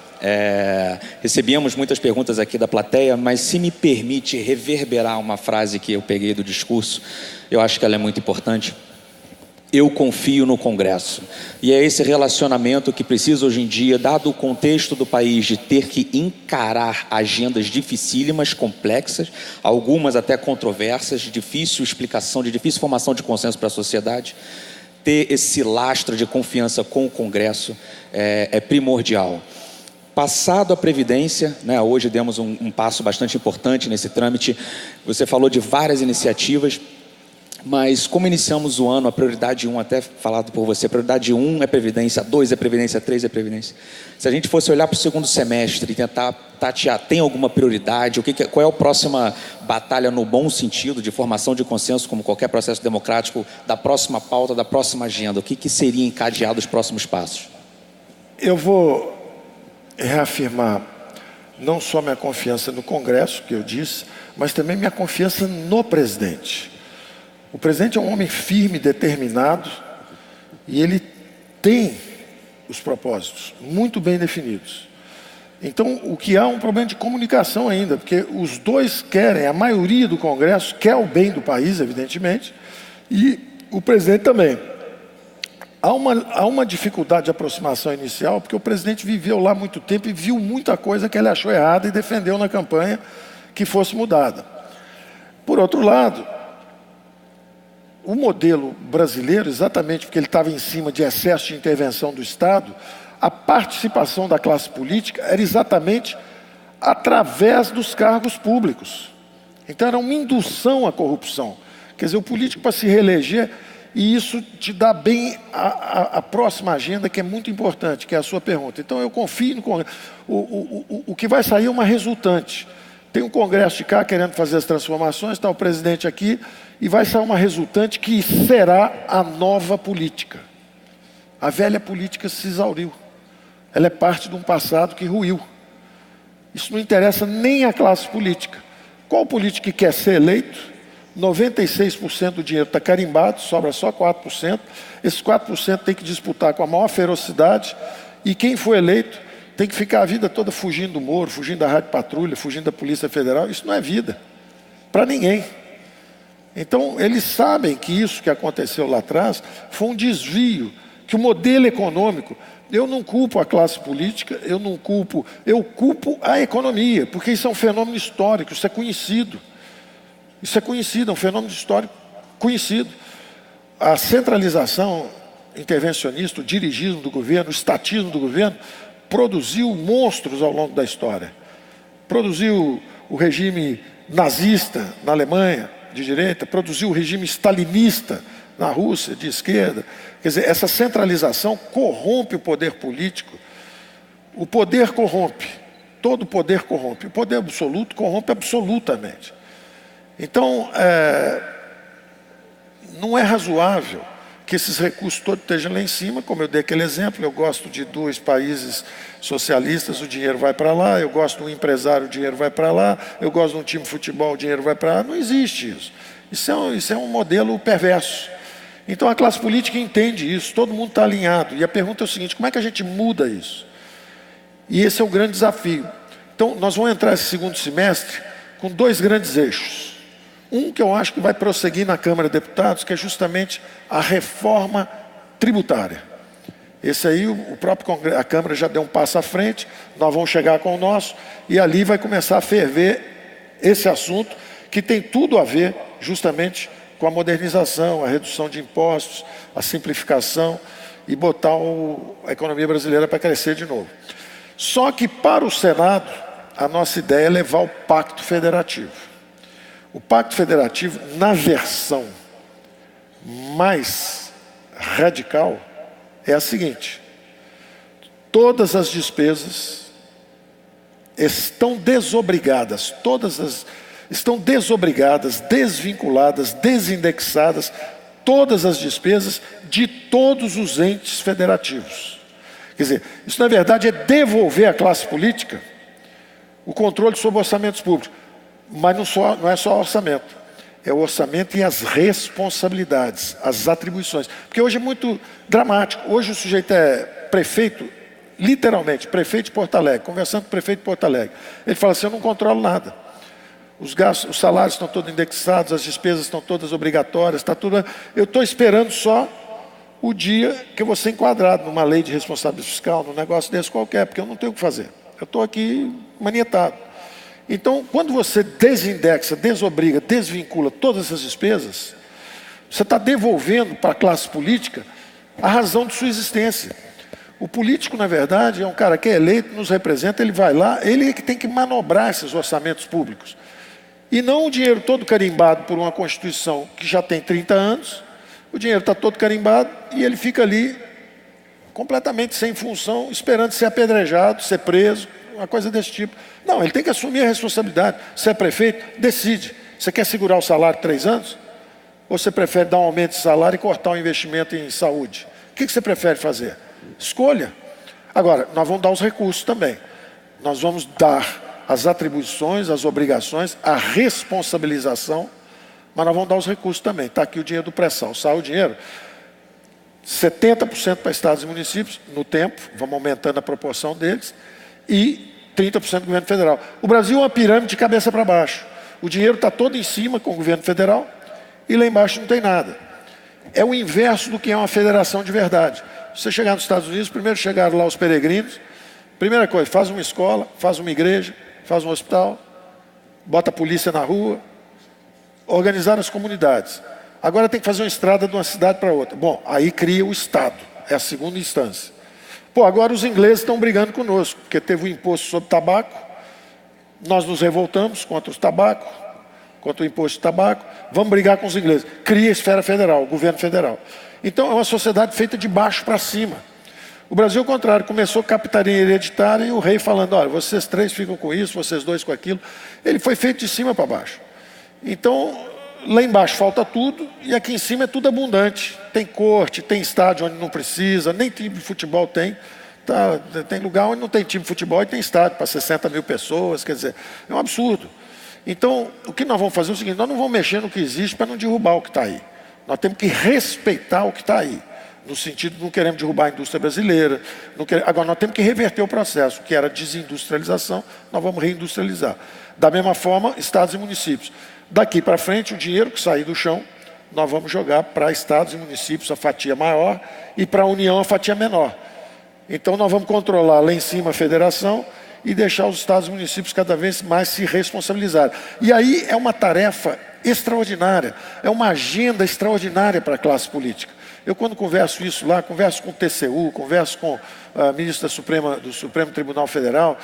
Recebíamos muitas perguntas aqui da plateia, mas se me permite reverberar uma frase que eu peguei do discurso, eu acho que ela é muito importante. Eu confio no Congresso. E é esse relacionamento que precisa hoje em dia, dado o contexto do país, de ter que encarar agendas dificílimas, complexas, algumas até controversas, de difícil explicação, de difícil formação de consenso para a sociedade. Ter esse lastro de confiança com o Congresso é primordial. Passado a Previdência, né, hoje demos um passo bastante importante nesse trâmite. Você falou de várias iniciativas. Mas como iniciamos o ano, a prioridade 1, até falado por você, a prioridade 1 é Previdência, 2 é Previdência, 3 é Previdência. Se a gente fosse olhar para o segundo semestre e tentar tatear, tem alguma prioridade? Qual é a próxima batalha no bom sentido, de formação de consenso, como qualquer processo democrático, da próxima pauta, da próxima agenda? O que seria encadeado os próximos passos? Eu vou reafirmar não só minha confiança no Congresso, que eu disse, mas também minha confiança no presidente. O presidente é um homem firme, determinado, e ele tem os propósitos muito bem definidos. Então, o que há é um problema de comunicação ainda, porque os dois querem, a maioria do Congresso quer o bem do país, evidentemente, e o presidente também. Há uma dificuldade de aproximação inicial, porque o presidente viveu lá muito tempo e viu muita coisa que ele achou errada e defendeu na campanha que fosse mudada. Por outro lado, o modelo brasileiro, exatamente porque ele estava em cima de excesso de intervenção do Estado, a participação da classe política era exatamente através dos cargos públicos. Então era uma indução à corrupção. Quer dizer, o político para se reeleger, e isso te dá bem a próxima agenda, que é muito importante, que é a sua pergunta. Então eu confio no Congresso. O que vai sair é uma resultante. Tem um Congresso de cá querendo fazer as transformações, está o presidente aqui, e vai sair uma resultante que será a nova política. A velha política se exauriu. Ela é parte de um passado que ruiu. Isso não interessa nem à classe política. Qual político que quer ser eleito? 96% do dinheiro está carimbado, sobra só 4%. Esses 4% tem que disputar com a maior ferocidade, e quem for eleito tem que ficar a vida toda fugindo do Moro, fugindo da Rádio Patrulha, fugindo da Polícia Federal. Isso não é vida, para ninguém. Então, eles sabem que isso que aconteceu lá atrás foi um desvio, que o modelo econômico, eu não culpo a classe política, eu culpo a economia, porque isso é um fenômeno histórico, isso é conhecido. Isso é conhecido, é um fenômeno histórico conhecido. A centralização intervencionista, o dirigismo do governo, o estatismo do governo, produziu monstros ao longo da história. Produziu o regime nazista na Alemanha, de direita, produziu o regime stalinista na Rússia, de esquerda. Quer dizer, essa centralização corrompe o poder político. O poder corrompe, todo poder corrompe. O poder absoluto corrompe absolutamente. Então, não é razoável que esses recursos todos estejam lá em cima, como eu dei aquele exemplo. Eu gosto de 2 países socialistas, o dinheiro vai para lá. Eu gosto de um empresário, o dinheiro vai para lá. Eu gosto de um time de futebol, o dinheiro vai para lá. Não existe isso. Isso é um modelo perverso. Então a classe política entende isso, todo mundo está alinhado. E a pergunta é o seguinte: como é que a gente muda isso? E esse é o grande desafio. Então nós vamos entrar esse segundo semestre com 2 grandes eixos. Um que eu acho que vai prosseguir na Câmara de Deputados, que é justamente a reforma tributária. Esse aí, a Câmara já deu um passo à frente, nós vamos chegar com o nosso, e ali vai começar a ferver esse assunto que tem tudo a ver justamente com a modernização, a redução de impostos, a simplificação e botar a economia brasileira para crescer de novo. Só que para o Senado, a nossa ideia é levar o Pacto Federativo. O Pacto Federativo, na versão mais radical, é a seguinte: todas as despesas estão desobrigadas, estão desobrigadas, desvinculadas, desindexadas, todas as despesas de todos os entes federativos. Quer dizer, isso na verdade é devolver à classe política o controle sobre orçamentos públicos. Mas não é só orçamento, é o orçamento e as responsabilidades, as atribuições. Porque hoje é muito dramático. Hoje o sujeito é prefeito, literalmente, prefeito de Porto Alegre, conversando com o prefeito de Porto Alegre. Ele fala assim: eu não controlo nada. Os gastos, os salários estão todos indexados, as despesas estão todas obrigatórias, está tudo. Eu estou esperando só o dia que eu vou ser enquadrado numa lei de responsabilidade fiscal, num negócio desse qualquer, porque eu não tenho o que fazer. Eu estou aqui manietado. Então, quando você desindexa, desobriga, desvincula todas essas despesas, você está devolvendo para a classe política a razão de sua existência. O político, na verdade, é um cara que é eleito, nos representa, ele vai lá, ele é que tem que manobrar esses orçamentos públicos. E não o dinheiro todo carimbado por uma Constituição que já tem 30 anos, o dinheiro está todo carimbado e ele fica ali completamente sem função, esperando ser apedrejado, ser preso, uma coisa desse tipo. Não, ele tem que assumir a responsabilidade. Se é prefeito, decide. Você quer segurar o salário 3 anos? Ou você prefere dar um aumento de salário e cortar o investimento em saúde? O que você prefere fazer? Escolha. Agora, nós vamos dar os recursos também. Nós vamos dar as atribuições, as obrigações, a responsabilização, mas nós vamos dar os recursos também. Está aqui o dinheiro do pré-sal. Sai o dinheiro, 70% para estados e municípios, no tempo, vamos aumentando a proporção deles, e 30% do governo federal. O Brasil é uma pirâmide de cabeça para baixo. O dinheiro está todo em cima com o governo federal e lá embaixo não tem nada. É o inverso do que é uma federação de verdade. Você chegar nos Estados Unidos, primeiro chegaram lá os peregrinos, primeira coisa, faz uma escola, faz uma igreja, faz um hospital, bota a polícia na rua, organizar as comunidades. Agora tem que fazer uma estrada de uma cidade para outra. Bom, aí cria o Estado, é a segunda instância. Pô, agora os ingleses estão brigando conosco, porque teve o imposto sobre tabaco, nós nos revoltamos contra o tabaco, contra o imposto de tabaco, vamos brigar com os ingleses. Cria a esfera federal, o governo federal. Então é uma sociedade feita de baixo para cima. O Brasil, ao contrário, começou capitania hereditária e o rei falando: olha, vocês 3 ficam com isso, vocês 2 com aquilo. Ele foi feito de cima para baixo. Então, lá embaixo falta tudo e aqui em cima é tudo abundante. Tem corte, tem estádio onde não precisa, nem time de futebol tem. Tem lugar onde não tem time de futebol e tem estádio para 60 mil pessoas, quer dizer, é um absurdo. Então, o que nós vamos fazer é o seguinte: nós não vamos mexer no que existe para não derrubar o que está aí. Nós temos que respeitar o que está aí. No sentido de não queremos derrubar a indústria brasileira. Agora, nós temos que reverter o processo, que era desindustrialização, nós vamos reindustrializar. Da mesma forma, estados e municípios. Daqui para frente, o dinheiro que sair do chão, nós vamos jogar para estados e municípios a fatia maior e para a União a fatia menor. Então, nós vamos controlar lá em cima a federação e deixar os estados e municípios cada vez mais se responsabilizarem. E aí é uma tarefa extraordinária, é uma agenda extraordinária para a classe política. Eu, quando converso isso lá, converso com o TCU, converso com a ministra do Supremo Tribunal Federal,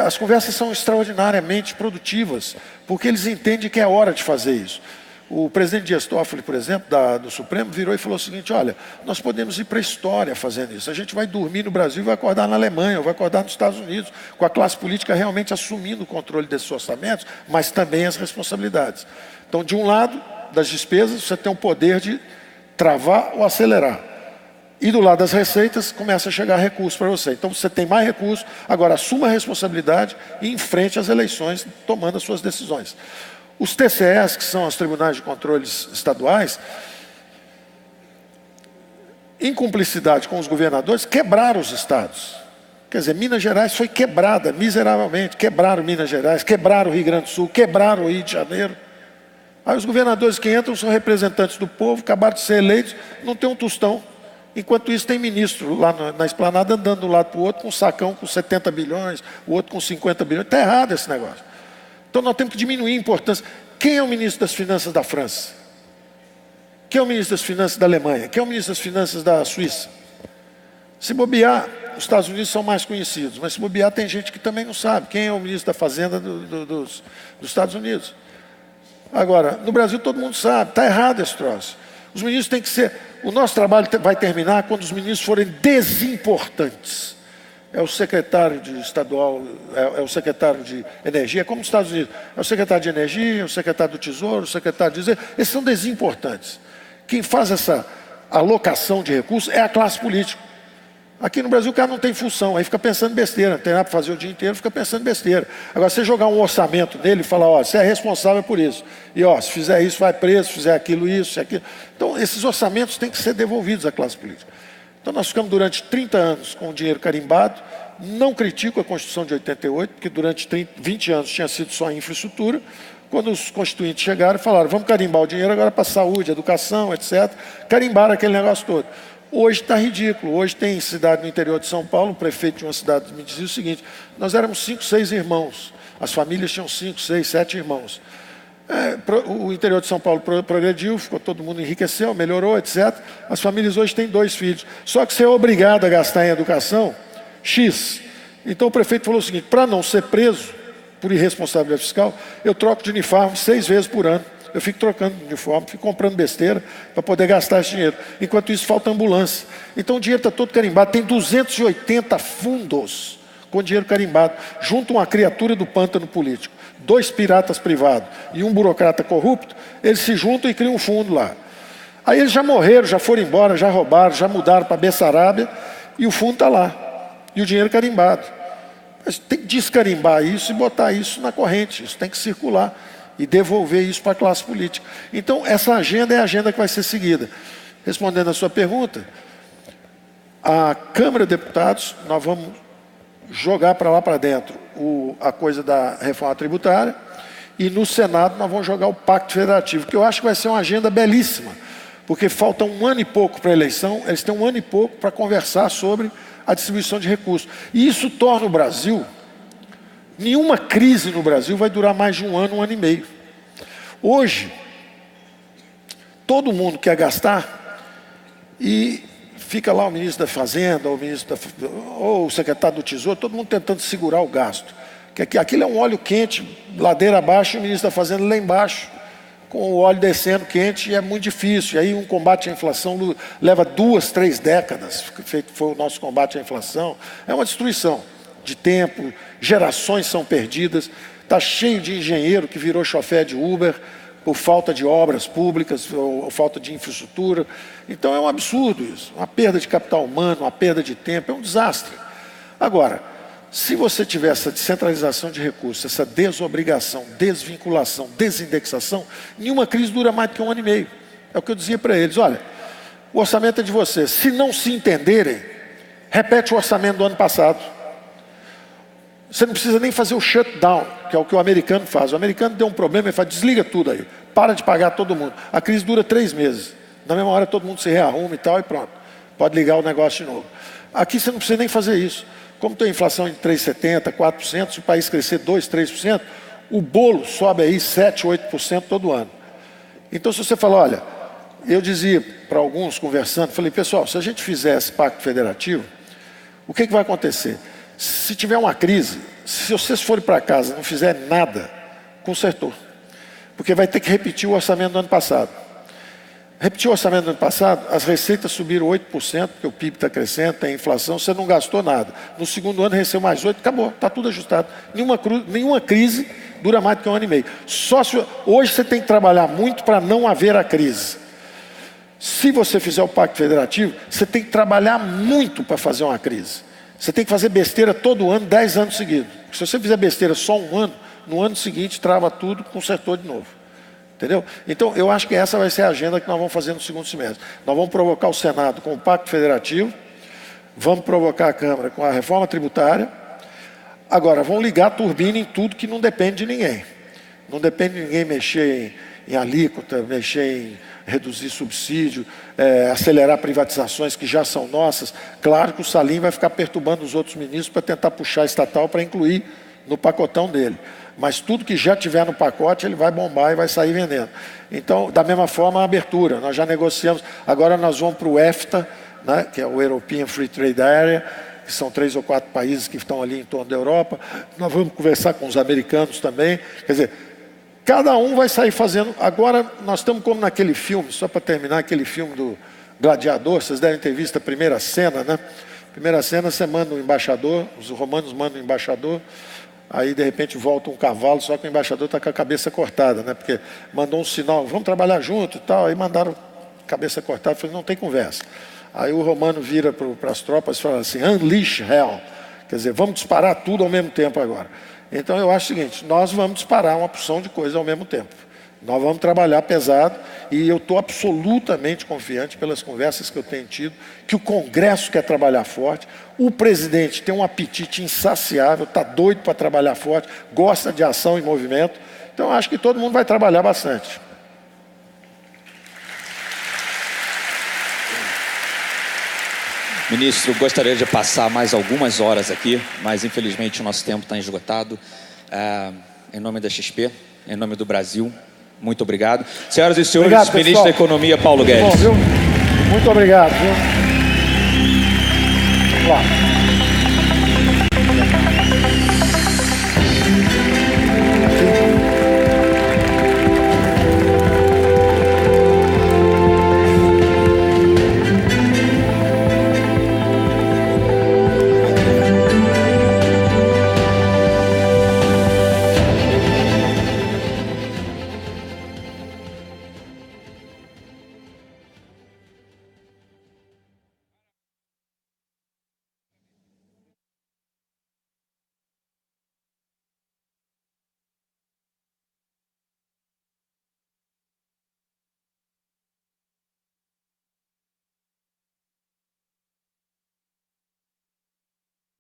as conversas são extraordinariamente produtivas, porque eles entendem que é hora de fazer isso. O presidente Dias Toffoli, por exemplo, do Supremo, virou e falou o seguinte: olha, nós podemos ir para a história fazendo isso. A gente vai dormir no Brasil e vai acordar na Alemanha, ou vai acordar nos Estados Unidos, com a classe política realmente assumindo o controle desses orçamentos, mas também as responsabilidades. Então, de um lado, das despesas, você tem o poder de travar ou acelerar. E do lado das receitas, começa a chegar recurso para você. Então você tem mais recursos, agora assuma a responsabilidade e enfrente as eleições tomando as suas decisões. Os TCEs, que são os Tribunais de Controles Estaduais, em cumplicidade com os governadores, quebraram os estados. Quer dizer, Minas Gerais foi quebrada miseravelmente. Quebraram Minas Gerais, quebraram o Rio Grande do Sul, quebraram o Rio de Janeiro. Aí os governadores que entram são representantes do povo, acabaram de ser eleitos, não tem um tostão. Enquanto isso tem ministro lá na esplanada andando de um lado para o outro com um sacão com 70 bilhões, o outro com 50 bilhões. Está errado esse negócio. Então nós temos que diminuir a importância. Quem é o ministro das Finanças da França? Quem é o ministro das Finanças da Alemanha? Quem é o ministro das Finanças da Suíça? Se bobear, os Estados Unidos são mais conhecidos, mas se bobear tem gente que também não sabe quem é o ministro da Fazenda dos Estados Unidos. Agora, no Brasil todo mundo sabe, está errado esse troço. Os ministros têm que ser... O nosso trabalho vai terminar quando os ministros forem desimportantes. É o secretário de estadual, é o secretário de energia, é como nos Estados Unidos. É o secretário de energia, é o secretário do tesouro, o secretário de... Esses são desimportantes. Quem faz essa alocação de recursos é a classe política. Aqui no Brasil o cara não tem função, aí fica pensando besteira, não tem nada para fazer o dia inteiro, fica pensando besteira. Agora, você jogar um orçamento nele e falar, ó, você é responsável por isso. E ó, se fizer isso, vai preso, se fizer aquilo, isso, aquilo. Então, esses orçamentos têm que ser devolvidos à classe política. Então, nós ficamos durante 30 anos com o dinheiro carimbado. Não critico a Constituição de 88, porque durante 20 anos tinha sido só infraestrutura. Quando os constituintes chegaram e falaram, vamos carimbar o dinheiro agora para saúde, educação, etc. Carimbaram aquele negócio todo. Hoje está ridículo. Hoje tem cidade no interior de São Paulo, o prefeito de uma cidade me dizia o seguinte, nós éramos 5, 6 irmãos. As famílias tinham 5, 6, 7 irmãos. O interior de São Paulo progrediu, ficou, todo mundo enriqueceu, melhorou, etc. As famílias hoje têm 2 filhos. Só que você é obrigado a gastar em educação X. Então o prefeito falou o seguinte, para não ser preso por irresponsabilidade fiscal, eu troco de uniforme 6 vezes por ano. Eu fico trocando de uniforme, fico comprando besteira para poder gastar esse dinheiro. Enquanto isso, falta ambulância. Então o dinheiro está todo carimbado. Tem 280 fundos com dinheiro carimbado. Junto uma criatura do pântano político, 2 piratas privados e um burocrata corrupto, eles se juntam e criam um fundo lá. Aí eles já morreram, já foram embora, já roubaram, já mudaram para Bessarabia e o fundo está lá. E o dinheiro carimbado. Mas tem que descarimbar isso e botar isso na corrente. Isso tem que circular. E devolver isso para a classe política. Então, essa agenda é a agenda que vai ser seguida. Respondendo a sua pergunta, a Câmara de Deputados, nós vamos jogar para lá para dentro a coisa da reforma tributária, e no Senado nós vamos jogar o Pacto Federativo, que eu acho que vai ser uma agenda belíssima, porque falta 1 ano e pouco para a eleição, eles têm 1 ano e pouco para conversar sobre a distribuição de recursos. E isso torna o Brasil... Nenhuma crise no Brasil vai durar mais de 1 ano, 1 ano e meio. Hoje, todo mundo quer gastar e fica lá o ministro da Fazenda, ou o secretário do Tesouro, todo mundo tentando segurar o gasto. Que aquilo é um óleo quente, ladeira abaixo, e o ministro da Fazenda lá embaixo, com o óleo descendo quente, e é muito difícil. E aí um combate à inflação leva 2, 3 décadas, foi o nosso combate à inflação. É uma destruição de tempo, gerações são perdidas, está cheio de engenheiro que virou chofé de Uber por falta de obras públicas, ou falta de infraestrutura. Então é um absurdo isso, uma perda de capital humano, uma perda de tempo, é um desastre. Agora, se você tiver essa descentralização de recursos, essa desobrigação, desvinculação, desindexação, nenhuma crise dura mais do que 1 ano e meio. É o que eu dizia para eles, olha, o orçamento é de vocês, se não se entenderem, repete o orçamento do ano passado. Você não precisa nem fazer o shutdown, que é o que o americano faz. O americano deu um problema, ele fala, desliga tudo aí, para de pagar todo mundo. A crise dura 3 meses. Na mesma hora todo mundo se rearruma e tal, e pronto. Pode ligar o negócio de novo. Aqui você não precisa nem fazer isso. Como tem inflação de 3,70%, 4%, se o país crescer 2%, 3%, o bolo sobe aí 7%, 8% todo ano. Então se você falar, olha, eu dizia para alguns conversando, falei, pessoal, se a gente fizer esse pacto federativo, o que vai acontecer? Se tiver uma crise, se vocês forem para casa e não fizerem nada, consertou. Porque vai ter que repetir o orçamento do ano passado. Repetir o orçamento do ano passado, as receitas subiram 8%, porque o PIB está crescendo, tem inflação, você não gastou nada. No segundo ano recebeu mais 8%, acabou, está tudo ajustado. Nenhuma crise dura mais do que 1 ano e meio. Hoje você tem que trabalhar muito para não haver a crise. Se você fizer o Pacto Federativo, você tem que trabalhar muito para fazer uma crise. Você tem que fazer besteira todo ano, 10 anos seguidos. Se você fizer besteira só 1 ano, no ano seguinte trava tudo, consertou de novo. Entendeu? Então eu acho que essa vai ser a agenda que nós vamos fazer no segundo semestre. Nós vamos provocar o Senado com o Pacto Federativo, vamos provocar a Câmara com a reforma tributária. Agora, vamos ligar a turbina em tudo que não depende de ninguém. Não depende de ninguém mexer em alíquota, mexer em reduzir subsídio, acelerar privatizações que já são nossas. Claro que o Salim vai ficar perturbando os outros ministros para tentar puxar estatal para incluir no pacotão dele. Mas tudo que já tiver no pacote, ele vai bombar e vai sair vendendo. Então, da mesma forma, a abertura. Nós já negociamos. Agora nós vamos para o EFTA, né, que é o European Free Trade Area, que são 3 ou 4 países que estão ali em torno da Europa. Nós vamos conversar com os americanos também. Quer dizer, cada um vai sair fazendo. Agora, nós estamos como naquele filme, só para terminar, aquele filme do Gladiador. Vocês devem ter visto a primeira cena, né? Primeira cena, você manda um embaixador, os romanos mandam um embaixador, aí de repente volta um cavalo, só que o embaixador está com a cabeça cortada, né? Porque mandou um sinal, vamos trabalhar junto e tal, aí mandaram cabeça cortada, falei, não tem conversa. Aí o romano vira para as tropas e fala assim, unleash hell, quer dizer, vamos disparar tudo ao mesmo tempo agora. Então eu acho o seguinte, nós vamos disparar uma porção de coisas ao mesmo tempo. Nós vamos trabalhar pesado e eu estou absolutamente confiante pelas conversas que eu tenho tido, que o Congresso quer trabalhar forte, o presidente tem um apetite insaciável, está doido para trabalhar forte, gosta de ação e movimento, então eu acho que todo mundo vai trabalhar bastante. Ministro, gostaria de passar mais algumas horas aqui, mas infelizmente o nosso tempo está esgotado. Em nome da XP, em nome do Brasil, muito obrigado. Senhoras e senhores, Obrigado, Ministro da Economia, Paulo Guedes. Bom, viu? Muito obrigado. Viu?